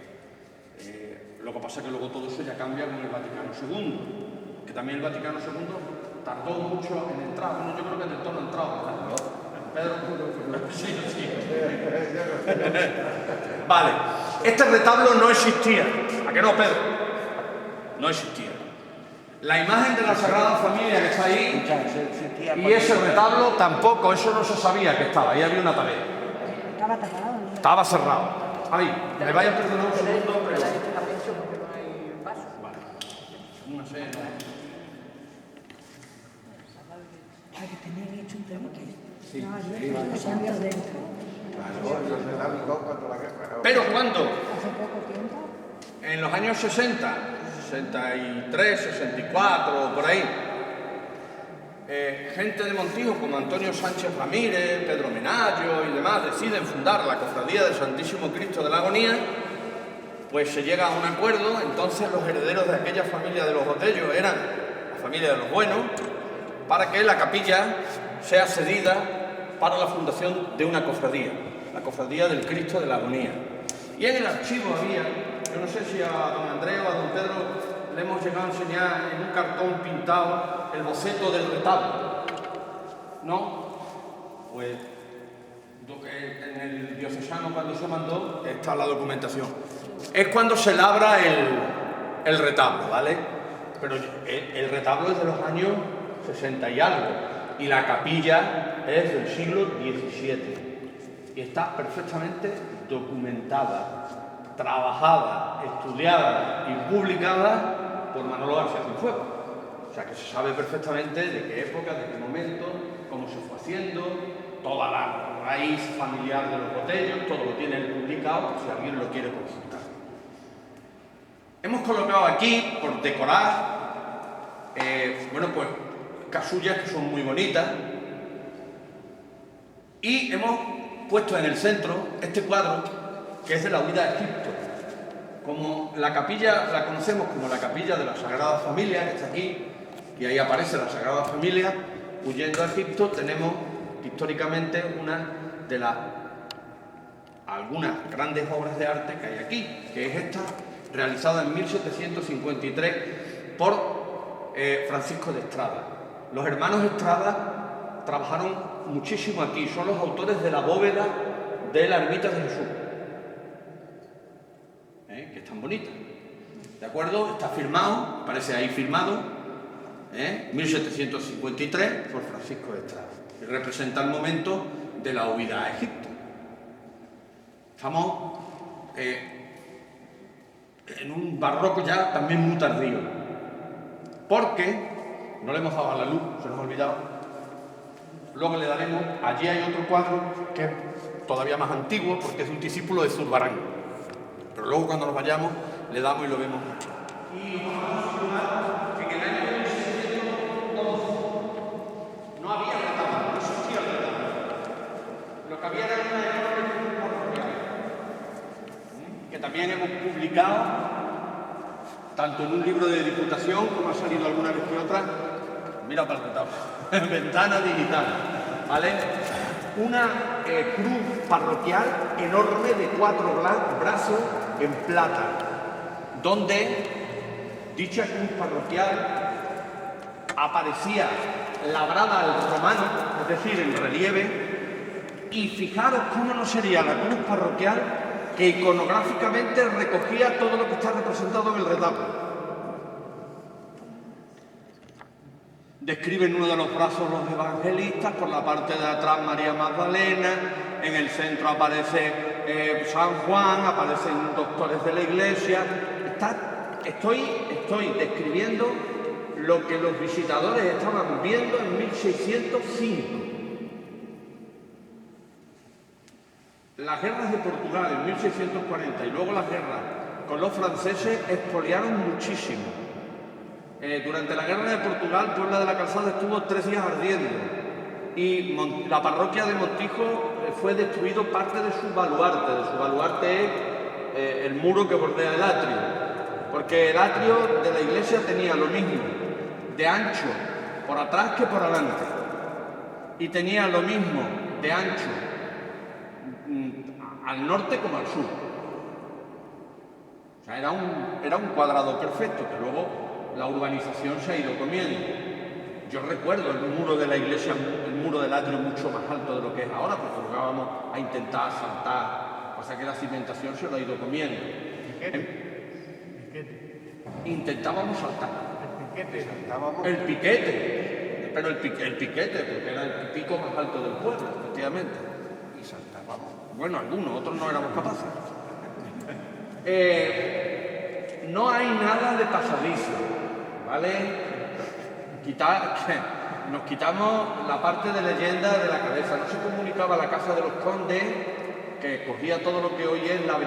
lo que pasa es que luego todo eso ya cambia con el Vaticano II, que también el Vaticano II tardó mucho en entrar. Bueno, yo creo que del todo no ha entrado, ¿verdad? Pedro, sí. Vale, este retablo no existía. ¿A qué no, Pedro? No existía. La imagen de la Sagrada Familia que está ahí y ese retablo tampoco, eso no se sabía que estaba, ahí había una pared. Estaba cerrado. Estaba cerrado. Ahí, me vaya a perdonar un segundo, pero... Vale. Una serie, Que tenían hecho un tabique. Sí. ¿Pero cuándo? Hace poco tiempo. En los años 60, 63, 64, por ahí. gente de Montijo como Antonio Sánchez Ramírez, Pedro Menayo y demás deciden fundar la Cofradía del Santísimo Cristo de la Agonía, pues se llega a un acuerdo. Entonces los herederos de aquella familia de los Botellos eran la familia de los Buenos, para que la capilla sea cedida para la fundación de una cofradía, la Cofradía del Cristo de la Agonía. Y en el archivo había, yo no sé si a don Andrés o a don Pedro le hemos llegado a enseñar en un cartón pintado el boceto del retablo, ¿no? Pues en el diocesano, cuando se mandó, está la documentación. Es cuando se labra el retablo, ¿vale? Pero el retablo es de los años 60 y algo, y la capilla es del siglo XVII, y está perfectamente documentada, trabajada, estudiada y publicada por Manolo García Cienfuegos. O sea que se sabe perfectamente de qué época, de qué momento, cómo se fue haciendo, toda la raíz familiar de los Botellos, todo lo tiene publicado, si alguien lo quiere consultar. Hemos colocado aquí, por decorar, bueno, pues casullas que son muy bonitas, y hemos puesto en el centro este cuadro que es de la huida a Egipto. Como la capilla la conocemos como la capilla de la Sagrada Familia, que está aquí, y ahí aparece la Sagrada Familia huyendo a Egipto, tenemos históricamente una de las algunas grandes obras de arte que hay aquí, que es esta, realizada en 1753 por Francisco de Estrada. Los hermanos Estrada trabajaron muchísimo aquí, son los autores de la bóveda de la ermita de Jesús, que es tan bonita, ¿de acuerdo? Está firmado, aparece ahí firmado, 1753 por Francisco de Estrada, y representa el momento de la huida a Egipto. Estamos en un barroco ya también muy tardío, porque no le hemos dado a la luz, se nos ha olvidado. Luego le daremos. Allí hay otro cuadro que es todavía más antiguo, porque es un discípulo de Zurbarán, pero luego cuando nos vayamos le damos y lo vemos. Y en el año 1611 no había retablo, no existía el retablo. Lo que había era una enorme cruz parroquial, que también hemos publicado tanto en un libro de diputación, como ha salido alguna vez que otra. Mira para el retablo. Ventana digital, ¿vale? Una cruz parroquial enorme de 4 brazos en plata, donde dicha cruz parroquial aparecía labrada al romano, es decir, en relieve, y fijaros cómo no sería la cruz parroquial que iconográficamente recogía todo lo que está representado en el retablo. Describen uno de los brazos los evangelistas, por la parte de atrás María Magdalena, en el centro aparece San Juan, aparecen doctores de la Iglesia. Estoy describiendo lo que los visitadores estaban viendo en 1605. Las guerras de Portugal en 1640 y luego las guerras con los franceses expoliaron muchísimo. Durante la guerra de Portugal, Puebla de la Calzada estuvo 3 días ardiendo y la parroquia de Montijo fue destruido parte de su baluarte. De su baluarte es el muro que bordea el atrio, porque el atrio de la iglesia tenía lo mismo de ancho por atrás que por adelante, y tenía lo mismo de ancho al norte como al sur. O sea, era un cuadrado perfecto que luego la urbanización se ha ido comiendo. Yo recuerdo el muro de la iglesia, el muro del atrio mucho más alto de lo que es ahora, porque jugábamos a intentar saltar, pasa que la cimentación se lo ha ido comiendo. Intentábamos saltar. El piquete, pero el piquete, porque era el pico más alto del pueblo, efectivamente. Y saltábamos. Bueno, algunos, otros no éramos capaces. No hay nada de pasadizo, ¿vale? Nos quitamos la parte de leyenda de la cabeza. No se comunicaba la Casa de los Condes, que cogía todo lo que hoy es la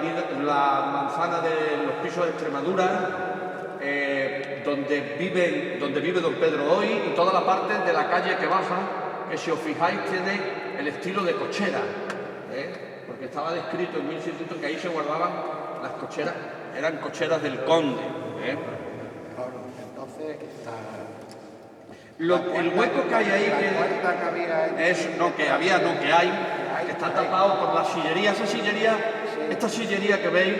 manzana de los pisos de Extremadura, donde vive don Pedro hoy, y toda la parte de la calle que baja, que si os fijáis tiene el estilo de cochera, porque estaba descrito en 1600 que ahí se guardaban las cocheras, eran cocheras del conde. Claro, entonces, El hueco que hay ahí, la puerta que había ahí, que hay, que está tapado por la sillería. Esa sillería, esta sillería que veis,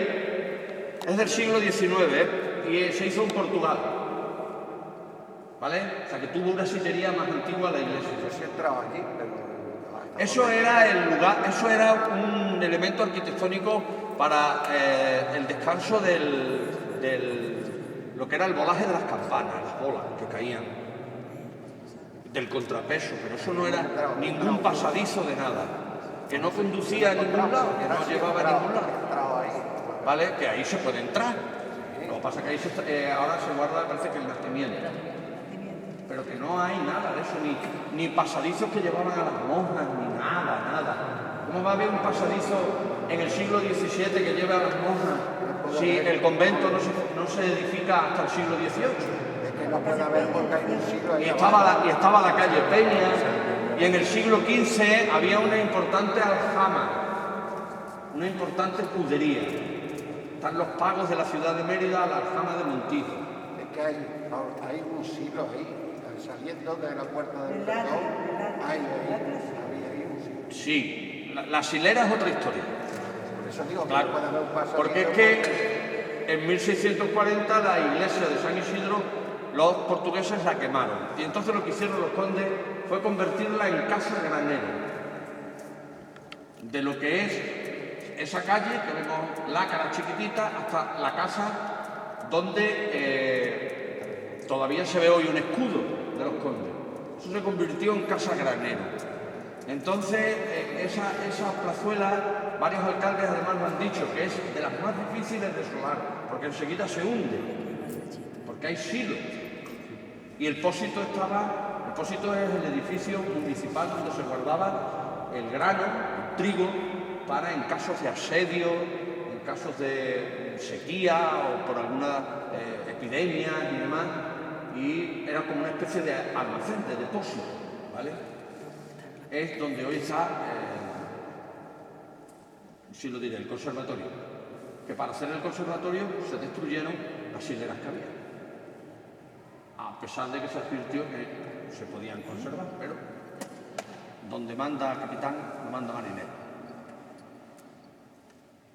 es del siglo XIX, y se hizo en Portugal, ¿vale? O sea, que tuvo una sillería más antigua la iglesia. yo sí he entrado aquí, pero... Eso era el lugar, eso era un elemento arquitectónico para el descanso lo que era el volaje de las campanas, las bolas que caían, del contrapeso, pero eso no era ningún pasadizo de nada, que no conducía a ningún lado, que no llevaba a ningún lado, ¿vale? Que ahí se puede entrar. Lo que pasa es que ahí ahora se guarda, parece que el nacimiento, pero que no hay nada de eso, ni pasadizos que llevaban a las monjas, ni nada. ¿Cómo va a haber un pasadizo en el siglo XVII que lleve a las monjas si el convento no se edifica hasta el siglo XVIII? Es que no puede haber porque hay un siglo ahí Y abajo. estaba la calle Peña, y en el siglo XV había una importante aljama, una importante escudería. Están los pagos de la ciudad de Mérida a la aljama de Montijo. Es que hay un siglo ahí, saliendo de la puerta del ¿Verdad? perdón, ¿Verdad? había ahí un siglo. Sí, la silera es otra historia. Por eso digo que Claro, no puede haber un paso. porque es que en 1640 la iglesia de San Isidro los portugueses la quemaron, y entonces lo que hicieron los condes fue convertirla en casa granero de lo que es esa calle que vemos, Lácara chiquitita, hasta la casa donde todavía se ve hoy un escudo de los condes. Eso se convirtió en casa granero. Entonces, esa plazuela, varios alcaldes además lo han dicho, que es de las más difíciles de solar, porque enseguida se hunde, porque hay silos. Y el pósito es el edificio municipal donde se guardaba el grano, el trigo, para en casos de asedio, en casos de sequía o por alguna epidemia y demás, y era como una especie de almacén, de depósito, ¿vale? Es donde hoy está, sí lo diré, el conservatorio, que para hacer el conservatorio se destruyeron las hileras que había, a pesar de que se advirtió que se podían conservar, pero donde manda capitán no manda marinero.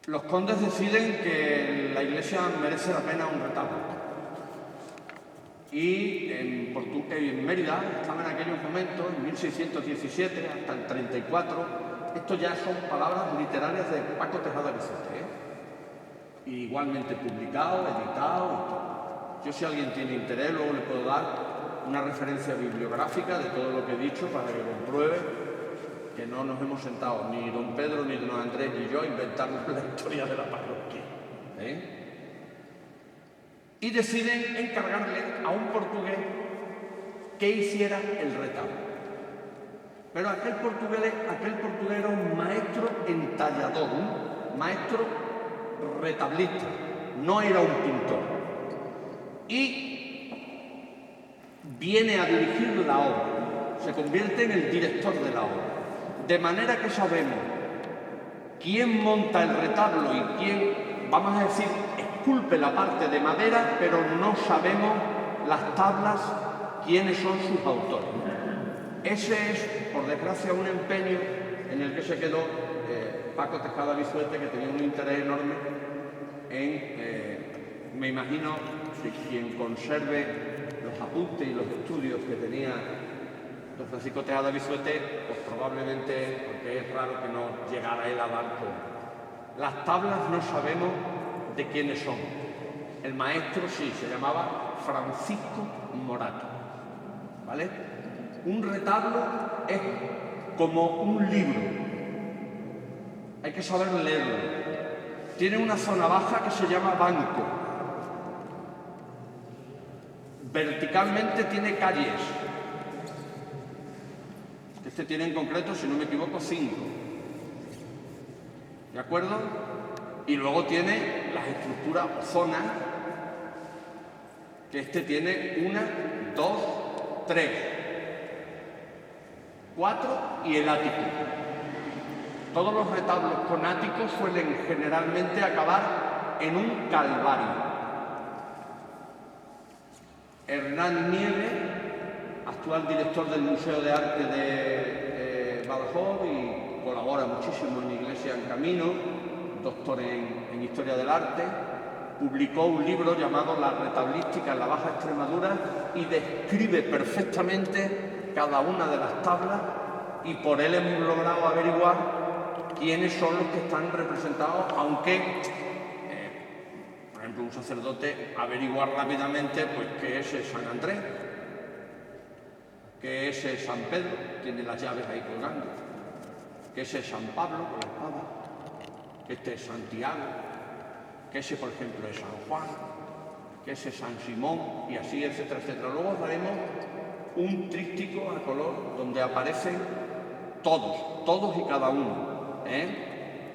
Los condes deciden que la iglesia merece la pena un retablo. Y en Mérida estaba en aquellos momentos, en 1617 hasta el 34, esto ya son palabras literarias de Paco Tejada Vicente, igualmente publicado, editado y todo. Yo, si alguien tiene interés, luego le puedo dar una referencia bibliográfica de todo lo que he dicho para que compruebe que no nos hemos sentado ni don Pedro, ni don Andrés, ni yo a inventarnos la historia de la parroquia. Y deciden encargarle a un portugués que hiciera el retablo. Pero aquel portugués era un maestro entallador, un maestro retablista, no era un pintor. Y viene a dirigir la obra, se convierte en el director de la obra. De manera que sabemos quién monta el retablo y quién, vamos a decir, esculpe la parte de madera, pero no sabemos las tablas, quiénes son sus autores. Ese es, por desgracia, un empeño en el que se quedó Paco Tejada Bisuete, que tenía un interés enorme en, me imagino, que quien conserve los apuntes y los estudios que tenía don Francisco Tejada Bisuete, pues probablemente, porque es raro que no llegara él a dar con. Las tablas no sabemos de quiénes son. El maestro sí, se llamaba Francisco Morato, ¿vale? Un retablo es como un libro, hay que saber leerlo. Tiene una zona baja que se llama banco. Verticalmente tiene calles. Este tiene en concreto, si no me equivoco, 5. ¿De acuerdo? Y luego tiene las estructuras o zonas que este tiene 1, 2, 3, 4 y el ático. Todos los retablos con áticos suelen generalmente acabar en un calvario. Hernán Nieves, actual director del Museo de Arte de Badajoz y colabora muchísimo en Iglesia en Camino, doctor en Historia del Arte, publicó un libro llamado La retablística en la Baja Extremadura y describe perfectamente cada una de las tablas, y por él hemos logrado averiguar quiénes son los que están representados, aunque, por ejemplo, un sacerdote averiguar rápidamente pues qué es San Andrés, qué es San Pedro, tiene las llaves ahí colgando, qué es San Pablo con la espada, que este es Santiago, que ese, por ejemplo, es San Juan, que ese es San Simón, y así, etcétera, etcétera. Luego os daremos un tríptico a color donde aparecen todos y cada uno,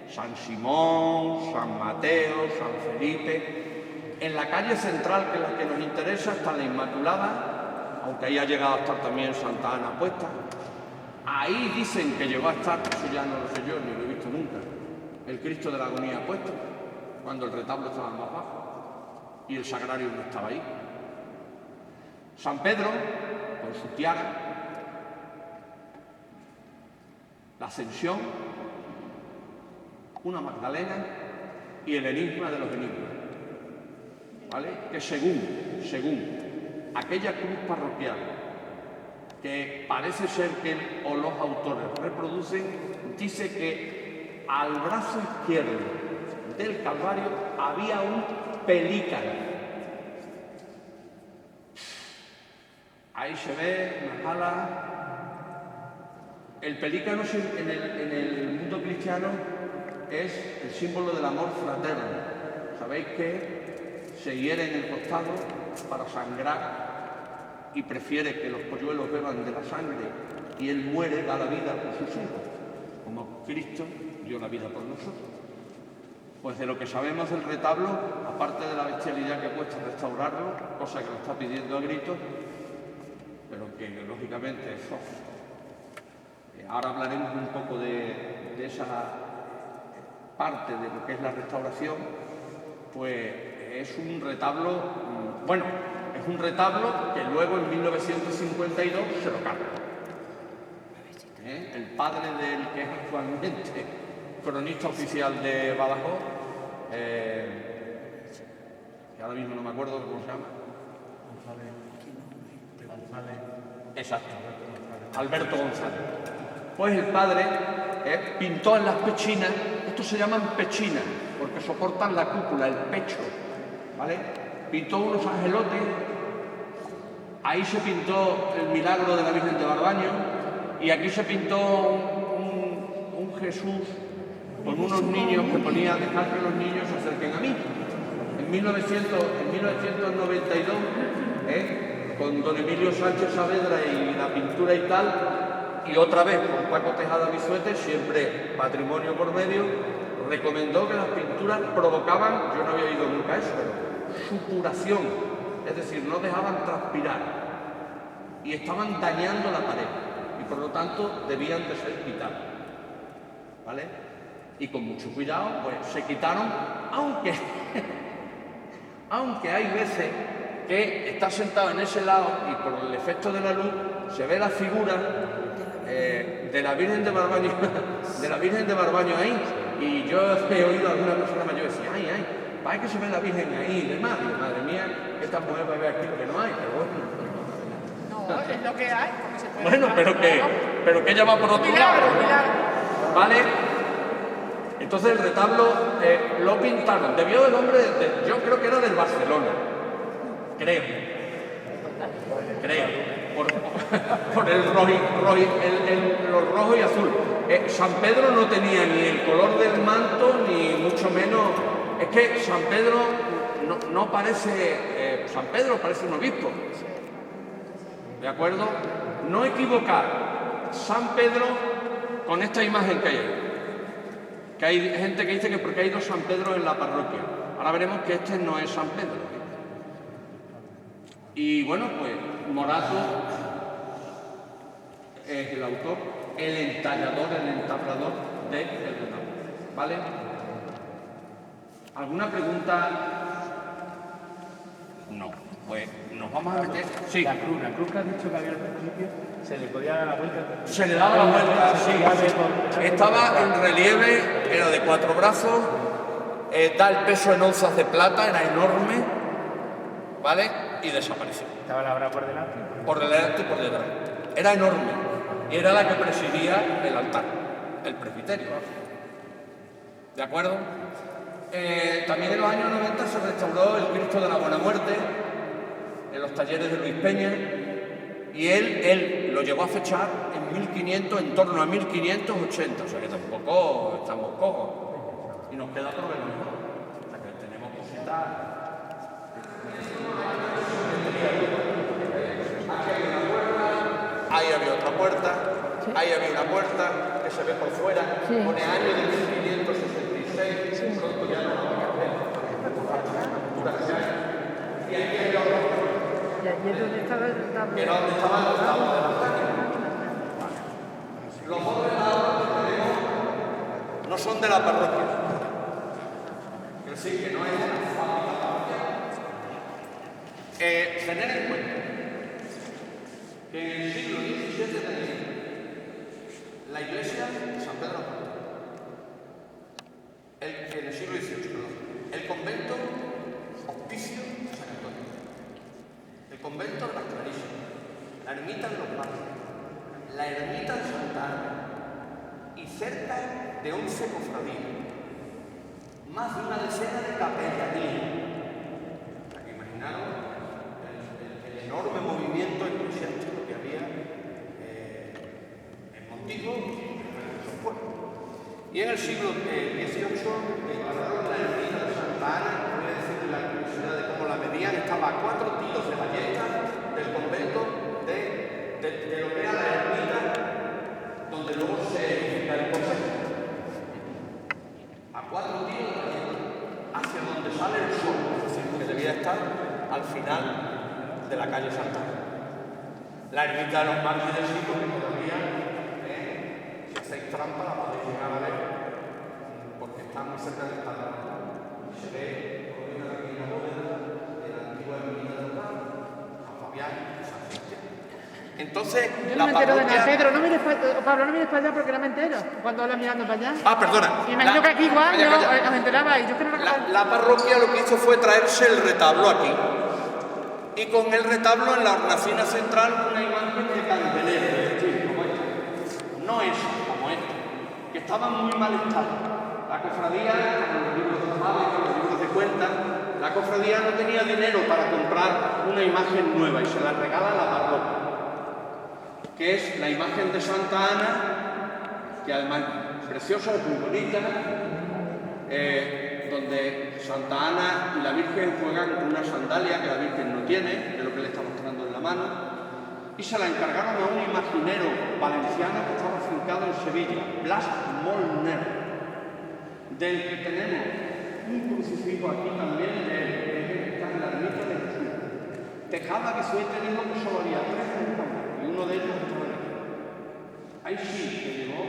San Simón, San Mateo, San Felipe. En la calle central, que es la que nos interesa, está la Inmaculada, aunque ahí ha llegado a estar también Santa Ana puesta. Ahí dicen que llegó a estar, eso ya no lo sé yo, ni lo he visto nunca, el Cristo de la Agonía puesto, cuando el retablo estaba más bajo y el sagrario no estaba ahí. San Pedro, con su tiara, la Ascensión, una Magdalena y el enigma de los enigmas, ¿vale? Que según aquella cruz parroquial que parece ser que o los autores reproducen, dice que al brazo izquierdo del Calvario había un pelícano. Ahí se ve una ala. El pelícano en el mundo cristiano es el símbolo del amor fraterno. Sabéis que se hiere en el costado para sangrar y prefiere que los polluelos beban de la sangre, y él muere, da la vida por sus hijos, como Cristo dio la vida por nosotros. Pues de lo que sabemos del retablo, aparte de la bestialidad que cuesta restaurarlo, cosa que lo está pidiendo a gritos, pero que lógicamente es fácil. Ahora hablaremos un poco de esa parte de lo que es la restauración. Pues es un retablo, bueno, es un retablo que luego en 1952 se lo carga. El padre del que es actualmente cronista oficial de Badajoz, que ahora mismo no me acuerdo cómo se llama. González. Exacto, Alberto González. Pues el padre pintó en las pechinas, estos se llaman pechinas, porque soportan la cúpula, el pecho, ¿vale? Pintó unos angelotes, ahí se pintó el milagro de la Virgen de Barbaño, y aquí se pintó un Jesús con unos niños que ponía dejar que los niños se acerquen a mí. En 1992, con don Emilio Sánchez Saavedra y la pintura y tal, y otra vez con Paco Tejada Bisuete, siempre patrimonio por medio, recomendó que las pinturas provocaban, yo no había oído nunca eso, pero supuración, es decir, no dejaban transpirar y estaban dañando la pared, y por lo tanto debían de ser quitadas, ¿vale? Y con mucho cuidado pues se quitaron, aunque hay veces que está sentado en ese lado y por el efecto de la luz se ve la figura de la Virgen de Barbaño, ahí, y yo he oído a alguna persona mayor decir, ay, parece que se ve la Virgen ahí y demás, y madre mía, esta mujer va a ver aquí lo que no hay, pero bueno. No, es lo que hay, porque se puede. Bueno, pero que ella va por otro lado, ¿vale? Entonces el retablo lo pintaron, debió del hombre, yo creo que era del Barcelona, creo, por el rojo, los rojo y azul. San Pedro no tenía ni el color del manto, ni mucho menos, es que San Pedro no parece, San Pedro parece un obispo, ¿de acuerdo? No equivocar San Pedro con esta imagen que hay ahí. Que hay gente que dice que porque hay dos San Pedro en la parroquia. Ahora veremos que este no es San Pedro. Y bueno, pues Morato es el autor, el entallador, el entablador del retablo, ¿vale? ¿Alguna pregunta? No, pues nos vamos a meter... Sí. La cruz que has dicho que había al principio, se le podía dar la vuelta. Se le daba la vuelta, sí. Estaba en relieve, era de 4 brazos, da el peso en onzas de plata, era enorme, ¿vale? Y desapareció. Estaba la obra por delante. Por delante y por detrás. Era enorme. Y era la que presidía el altar, el presbiterio. ¿De acuerdo? También en los años 90 se restauró el Cristo de la Buena Muerte en los talleres de Luis Peña, y él lo llegó a fechar en 1500, en torno a 1580, o sea que tampoco estamos cojos. Y nos queda otro de lo mejor. O sea que tenemos cositas. Ahí había otra puerta, ahí había una puerta que se ve por fuera, pone año de 1566, pronto ya no va a ver. Y aquí había otra puerta. ¿Y allí es donde estaba el retablo? Que era donde estaba el retablo de la calle. Los dos retablos que tenemos no son de la parroquia. Quiero decir que no es una fábrica parroquial. Tener en cuenta que en el siglo XVII tenía la iglesia de San Pedro Apóstol, en el siglo XVIII, perdón, el convento Hospicio de San Antonio, el convento de las Clarisas, la ermita de los Mártires, la ermita de Santa Ana y cerca de 11 cofradías, más de una decena de capellanías. Para que imaginaros el enorme movimiento eclesiástico que había en Montijo y en esos pueblos. Y en el siglo XVIII declararon la ermita de Santa Ana, voy a decir la curiosidad de cómo la medían, estaba a 4 tiros de ballesta del convento de lo que era la ermita donde luego se edifica el convento. A 4 tiros de ballesta, hacia donde sale el sol, es decir, que debía estar al final de la calle Santa Ana. La ermita de los Mártires sí, porque todavía, si hacéis trampa, la podéis llegar a ver, porque está muy cerca del estado. Y se ve todavía la pequeña bóveda de la antigua ermita de los Mártires, a Fabián y San Cristian. Entonces, Yo no me entero de nada, Pedro, no mires Pablo, no mires para allá porque no me entero. Cuando hablas mirando para allá. Ah, perdona. Imagino que aquí igual, Calla. yo me enteraba y yo que no me La parroquia lo que hizo fue traerse el retablo aquí. Y con el retablo en la hornacina central una imagen de candelero, como esta. No es como esta, que estaba en muy mal estado. La cofradía, con los libros de fábrica, los libros de cuentas, la cofradía no tenía dinero para comprar una imagen nueva y se la regala a la parroquia, que es la imagen de Santa Ana, que además es preciosa, es muy bonita, donde Santa Ana y la Virgen juegan con una sandalia que la Virgen no tiene, que es lo que le está mostrando en la mano, y se la encargaron a un imaginero valenciano que estaba afincado en Sevilla, Blas Molner, del que tenemos un crucifijo aquí también de él, que está en la ermita de Jesús. Tejada que fue tenido que solo había 3 ejemplares, y uno de ellos estaba aquí. Ahí sí que llegó,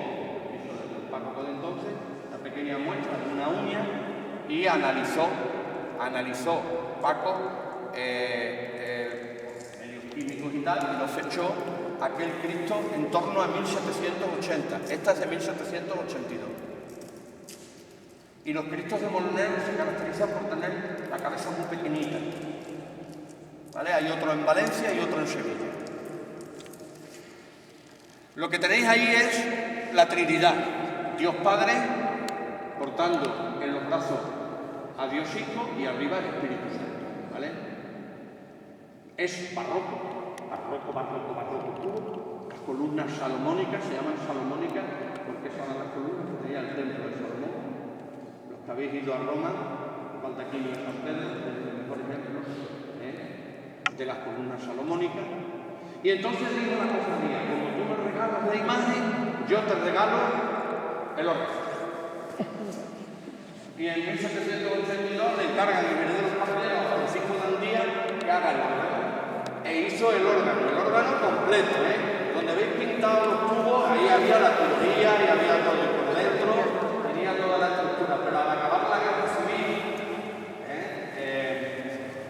el párroco de entonces, la pequeña muestra de una uña, y analizó Paco medios químicos y tal, y lo fechó aquel Cristo en torno a 1780. Esta es de 1782. Y los Cristos de Molner se caracterizan por tener la cabeza muy pequeñita. ¿Vale? Hay otro en Valencia y otro en Sevilla. Lo que tenéis ahí es la Trinidad. Dios Padre portando en los brazos a Dios Hijo y arriba el Espíritu Santo, ¿vale? Es barroco puro. Las columnas salomónicas se llaman salomónicas porque son las columnas que tenía el templo de Salomón. Los que habéis ido a Roma, Baldaquino de San Pedro, es el mejor ejemplo de las columnas salomónicas. Y entonces digo la cofradía, como tú me regalas la imagen, yo te regalo el órgano. Y en 1782 le encargan el heredero caballero a Francisco de Andía que haga el órgano. completo, Donde veis pintado los tubos, ahí había la tubería y había todo, y por dentro tenía toda la estructura, pero al acabar la guerra civil,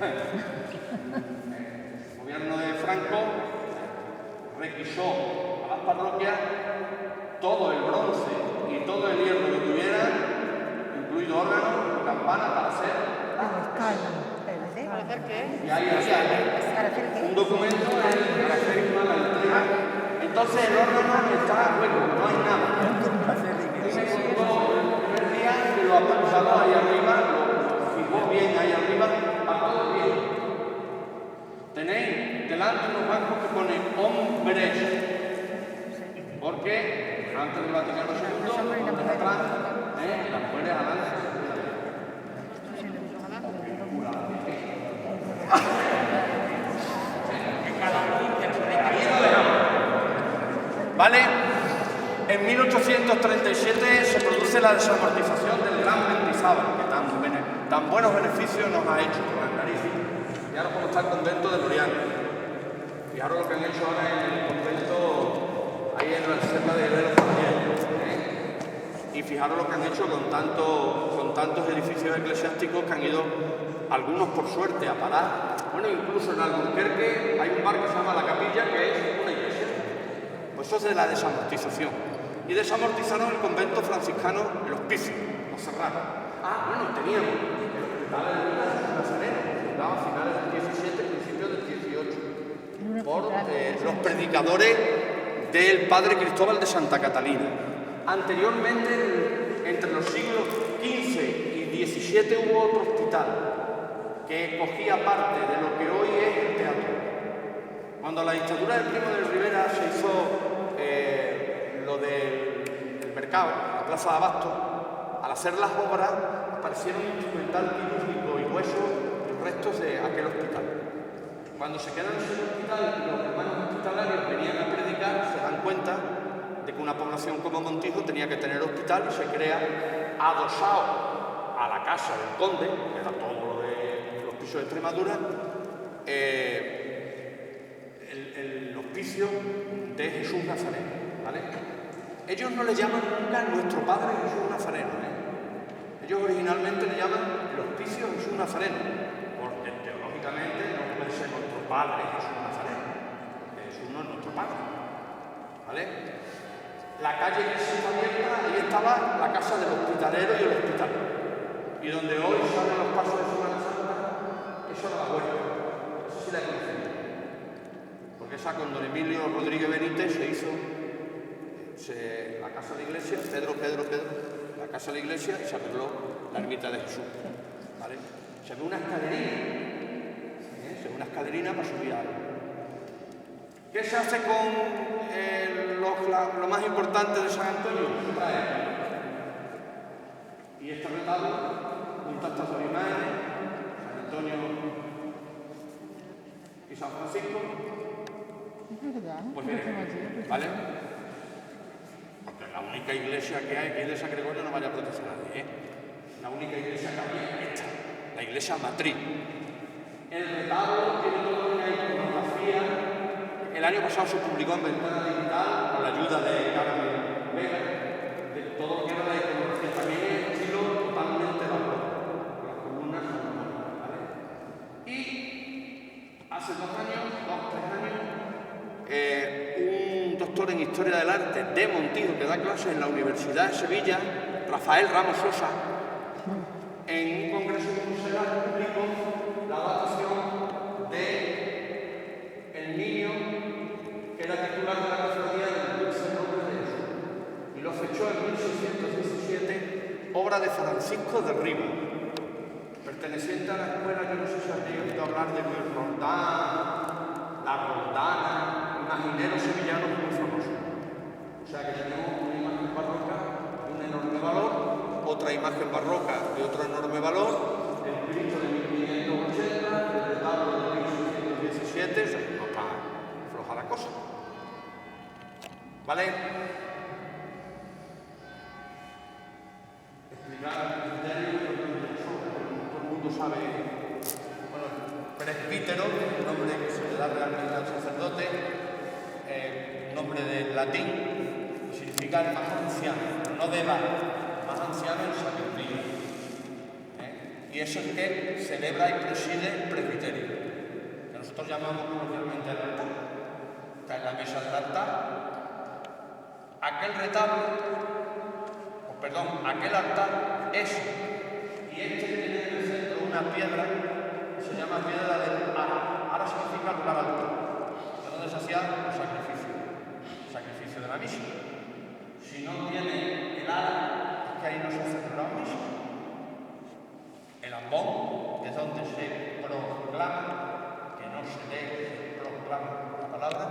el gobierno de Franco requisó a las parroquias todo el bronce y todo el hierro que tuvieran, incluido órganos, campanas, para hacer. ¿Para hacer qué? Y ahí había un documento en el que firma la entrega. Entonces el órgano está hueco, no hay nada. Y se encontró el primer día que lo apuntaló ahí arriba, lo fijó bien ahí arriba, a todo bien. Tenéis delante unos bancos que ponen hombres, porque antes del Vaticano II, hombres atrás, y las mujeres adelante. ¿Vale? En 1837 se produce la desamortización del Gran Mendizábal, que tan buenos beneficios nos ha hecho con las narices. Y ahora como está el convento de Loriano. Fijaros lo que han hecho ahora en el convento, ahí en la reserva de Herero también. Y fijaros lo que han hecho con tantos edificios eclesiásticos que han ido, algunos por suerte, a parar. Bueno, incluso en Albuquerque hay un bar que se llama La Capilla, que es una iglesia. Pues eso es de la desamortización. Y desamortizaron el convento franciscano, el Hospicio, lo cerraron. Bueno, teníamos el hospital de Nazareno, fundado a finales del 17, principios del 18, por los predicadores del padre Cristóbal de Santa Catalina. Anteriormente, entre los siglos XV y XVII, hubo otro hospital que cogía parte de lo que hoy es el teatro. Cuando la dictadura del Primo de Rivera se hizo lo del mercado, la plaza de Abasto, al hacer las obras aparecieron instrumental quirúrgico y huesos y restos de aquel hospital. Cuando se quedan en ese hospital y los hermanos hospitalarios venían a predicar, se dan cuenta de que una población como Montijo tenía que tener hospital y se crea, adosado a la casa del conde, que era todo lo de los pisos de Extremadura, el hospicio de Jesús Nazareno, ¿vale? Ellos no le llaman nunca nuestro Padre Jesús Nazareno, Ellos originalmente le llaman el hospicio Jesús Nazareno, porque teológicamente no puede ser nuestro Padre Jesús Nazareno, porque Jesús no es nuestro Padre, ¿vale? La calle que se abierta, ahí estaba la casa del hospitalero y el hospital, y donde hoy salen los pasos de Semana Santa, eso era la huerta, eso sí la conocen. Porque esa con don Emilio Rodríguez Benítez se hizo la casa de la iglesia, Pedro, la casa de la iglesia, y se arregló la ermita de Jesús, ¿vale? Se ve una escalerina, para subir algo. ¿Qué se hace con lo más importante de San Antonio? Y este retablo, junto a estas dos imágenes, San Antonio y San Francisco. Pues miren, ¿vale? Porque la única iglesia que hay, que es de San Gregorio, no vaya a proteger a nadie, La única iglesia que había es esta, la iglesia matriz. El retablo tiene toda una iconografía. El año pasado se publicó en Ventana Digital, con la ayuda de Carmen Vega, de todo lo que era la iconografía. También es estilo totalmente barroco, con las columnas, ¿vale? Y hace 3 años, un doctor en Historia del Arte de Montijo, que da clases en la Universidad de Sevilla, Rafael Ramos Sosa, en un congreso internacional publicó la datación de el niño que era titular de la cofradía del Dulce Nombre de Jesús, y lo fechó en 1617, obra de Francisco de Riva, perteneciente a la escuela, yo no sé si habría oído hablar de Luis Roldán, La Roldana, imagineros sevillanos muy famosos. O sea que tenemos una imagen barroca de un enorme valor, otra imagen barroca de otro enorme valor, el Cristo de 1580, el retablo de 1617, o sea, no está floja la cosa. ¿Vale? Explicar el criterio, todo el mundo sabe. Bueno, presbítero, el nombre que se le da realmente al sacerdote, un nombre del latín, que significa el más anciano, pero no de edad, más anciano en sabiduría. Y eso es que celebra y preside el presbiterio, que nosotros llamamos coloquialmente el altar. Está en la mesa del altar. Aquel retablo, aquel altar es, y este tiene en el centro una piedra que se llama piedra del ara. Ara significa lugar alto, de donde se hacían los sacrificios, el sacrificio de la misa. Si no tiene el ara, es que ahí no se celebra la misa. El ambón, que es donde se proclama, que no se lee, se proclama la palabra,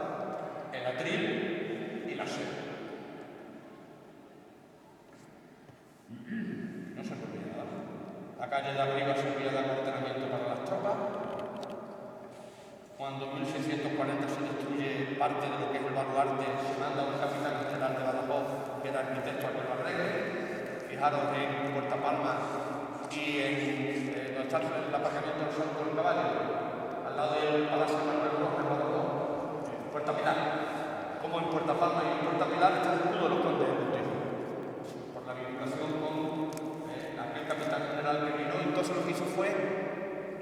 el atril y la sede. No se olvida nada. La calle de arriba servía de acuartelamiento para las tropas. Cuando en 1640 se destruye parte de lo que es el baluarte, se manda un capitán general de Badajoz, que era arquitecto a que lo arregle. Fijaros en Puerta Palma y en donde está el aparcamiento del Santo del Caballo, al lado del Palacio de Manuel Rojas en Badajoz, Puerta Pilar. Como en Puerta Palma y en Puerta Pilar está el escudo de los condes de Montijo, por la vinculación con aquel capitán general que vino. Entonces lo que hizo fue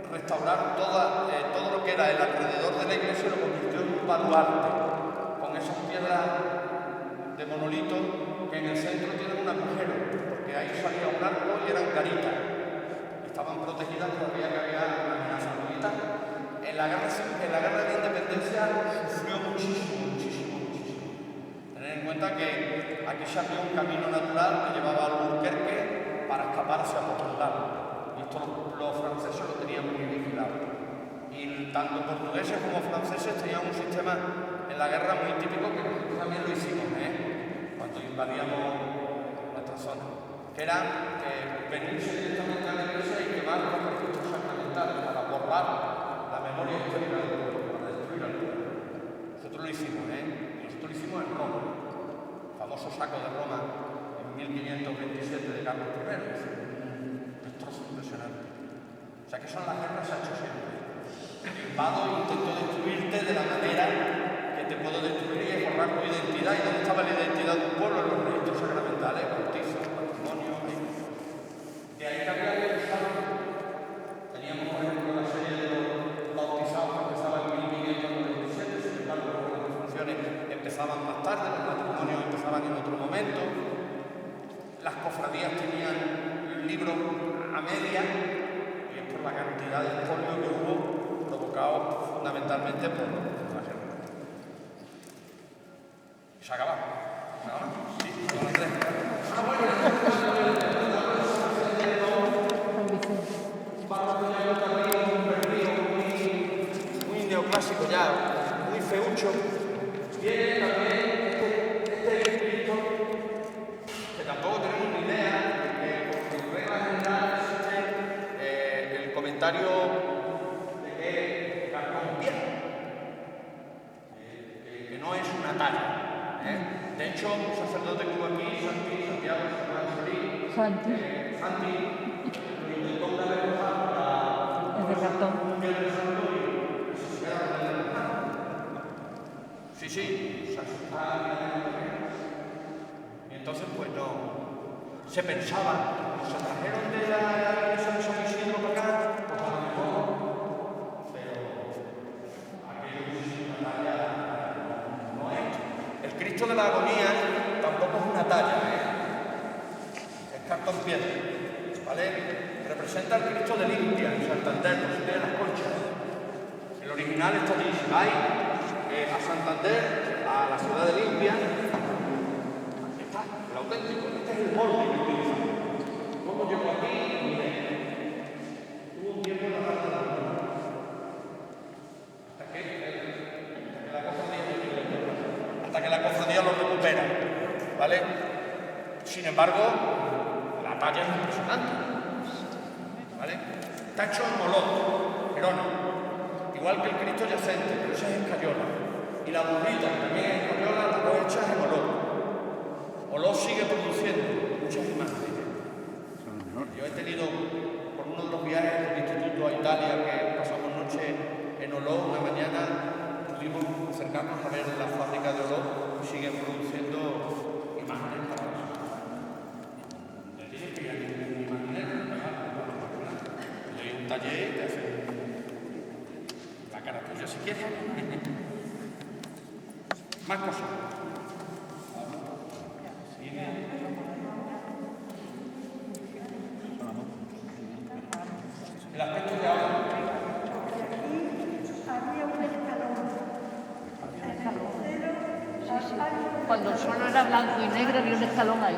restaurar todo lo que era el alrededor de la iglesia, lo convirtió en un baluarte, con esas piedras de monolito que en el centro tienen un agujero, porque ahí salía un arco y eran garitas. Estaban protegidas todavía que había una amenaza militar. En la guerra de la independencia sufrió muchísimo. Tener en cuenta que aquí se abrió un camino natural que llevaba al Alburquerque para escaparse a Portugal. Y esto los franceses lo tenían muy vigilado. Y tanto portugueses como franceses tenían un sistema en la guerra muy típico que nosotros también lo hicimos, cuando invadíamos nuestra zona, que era venirse directamente a la iglesia y quemar los registros sacramentales para borrar la memoria histórica del pueblo, para destruir al pueblo. Nosotros lo hicimos, nosotros lo hicimos en Roma, el famoso saco de Roma en 1527 de Carlos I, un destrozo impresionante. O sea que eso en las guerras se ha hecho siempre. Invado e intento destruirte de la manera que te puedo destruir y borrar tu identidad. ¿Y dónde estaba la identidad de un pueblo? En los registros sacramentales, bautizos, matrimonio. De ahí que había que empezar. Teníamos, por ejemplo, la serie de los bautizados que empezaba en 1597, sin embargo, las defunciones empezaban más tarde, los matrimonios empezaban en otro momento. Las cofradías tenían libros a media, y es por la cantidad de expolio que hubo, provocado fundamentalmente por la guerra. ¿Se acaba? ¿Se acaba? Sí, don Andrés. Muy neoclásico ya, muy feucho. Viene también este librito, que tampoco tenemos ni idea, porque por regla general existe el comentario de que cartón viejo, que no es una talla. De hecho, un sacerdote que hubo aquí, Santiago Santi. lo intentó una vez para Es de cartón. un día del santo y se queda con el hermano. Sí, se y entonces pues no se pensaba, se trajeron de la iglesia de San Isidro para acá, pues a lo mejor, pero aquello es una talla no es. El Cristo de la Agonía tampoco es una talla, es cartón piedra, ¿vale? Representa al Cristo de Limpia en Santander, no se lee las conchas. El original está allí, hay a Santander, a la ciudad de Limpia. Aquí está, el auténtico, este es el molde que utilizamos. ¿Cómo llegó aquí? Mire, hubo un tiempo en la parte de la mano, hasta que la cofradía lo recupera, ¿vale? Sin embargo, la talla es impresionante, ¿vale? Está hecho en molón, Gerona, igual que el Cristo yacente, pero esa es escayola. Y la burrita, también es escayola, las dos hechas en Oló. Oló sigue produciendo muchas imágenes. Yo he tenido, por uno de los viajes del instituto a Italia, que pasamos noche en Oló, una mañana pudimos acercarnos a ver la fábrica color, siguen produciendo imágenes para los tienes que ir a un imaginero, hay un taller y te hacen la cara tuya si quieres. Más cosas. El aspecto de ahora. Cuando el suelo era blanco y negro había un escalón ahí.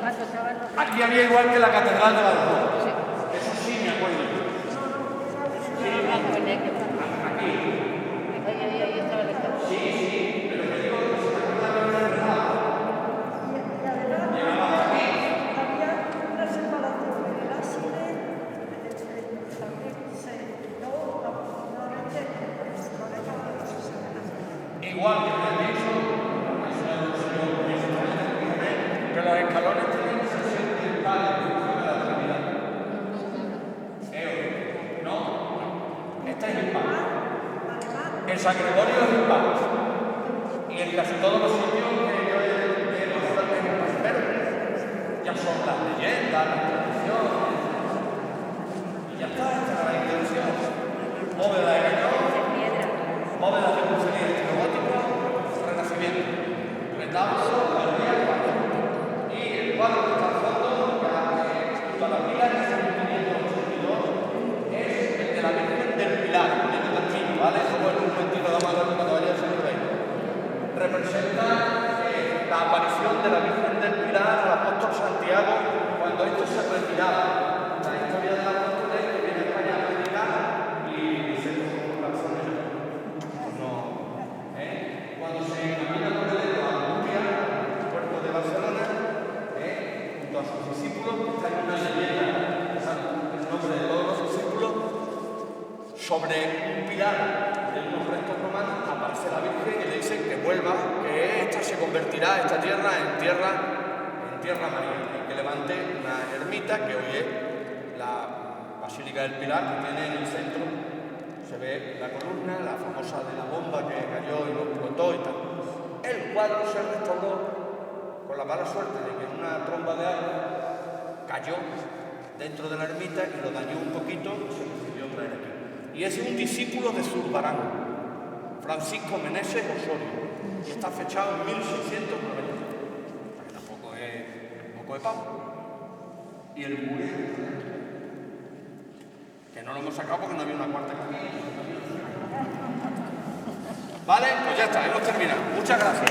Aquí había igual que la catedral de Badajoz. Sí. Eso sí me acuerdo. Era blanco y negro. Aquí. Ahí estaba el escalón. Sí, sí, pero que digo que se acuerdan de la verdad. Llegamos aquí. Igual que me han dicho, que los escalones tienen que ser siempre iguales en función de la Trinidad. ¿No? Esta es impar. El San Gregorio es impar. Y en casi todos los sitios que yo he conocido primero, ya son las leyendas, las tradiciones. Y ya está, esta es la intención. Bóveda de cañón, bóveda de crucería de estilo gótico, renacimiento. Retablo, galería, y el cuadro que está al fondo, junto a la pila, que es el 1582, es el de la Virgen del Pilar, en el latín, ¿vale? Como el 21 de Amado de Caballero del siglo XX. Representa la aparición de la Virgen del Pilar al apóstol Santiago cuando esto se retiraba. La historia del apóstol es que viene a España a predicar y se corazones. Cuando se camina por el Ebro a Murcia, el puerto de Barcelona, junto a sus discípulos, está en una leyenda, el nombre de todos los discípulos, sobre un pilar de unos restos romanos aparece la Virgen y le dicen que vuelva, que esta se convertirá, esta tierra, en tierra mariana, y que levante una ermita que hoy es la Basílica del Pilar, que tiene en el centro. Se ve la columna, la famosa de la bomba que cayó y lo explotó y tal. El cuadro se restauró con la mala suerte de que una tromba de agua cayó dentro de la ermita y lo dañó un poquito y se decidió traer aquí. Y es un discípulo de Zurbarán, Francisco Meneses Osorio, y está fechado en 1690. O sea que tampoco es poco de pavo. Y el muro que no lo hemos sacado porque no había una cuarta capilla. Vale, pues ya está, hemos terminado. Muchas gracias.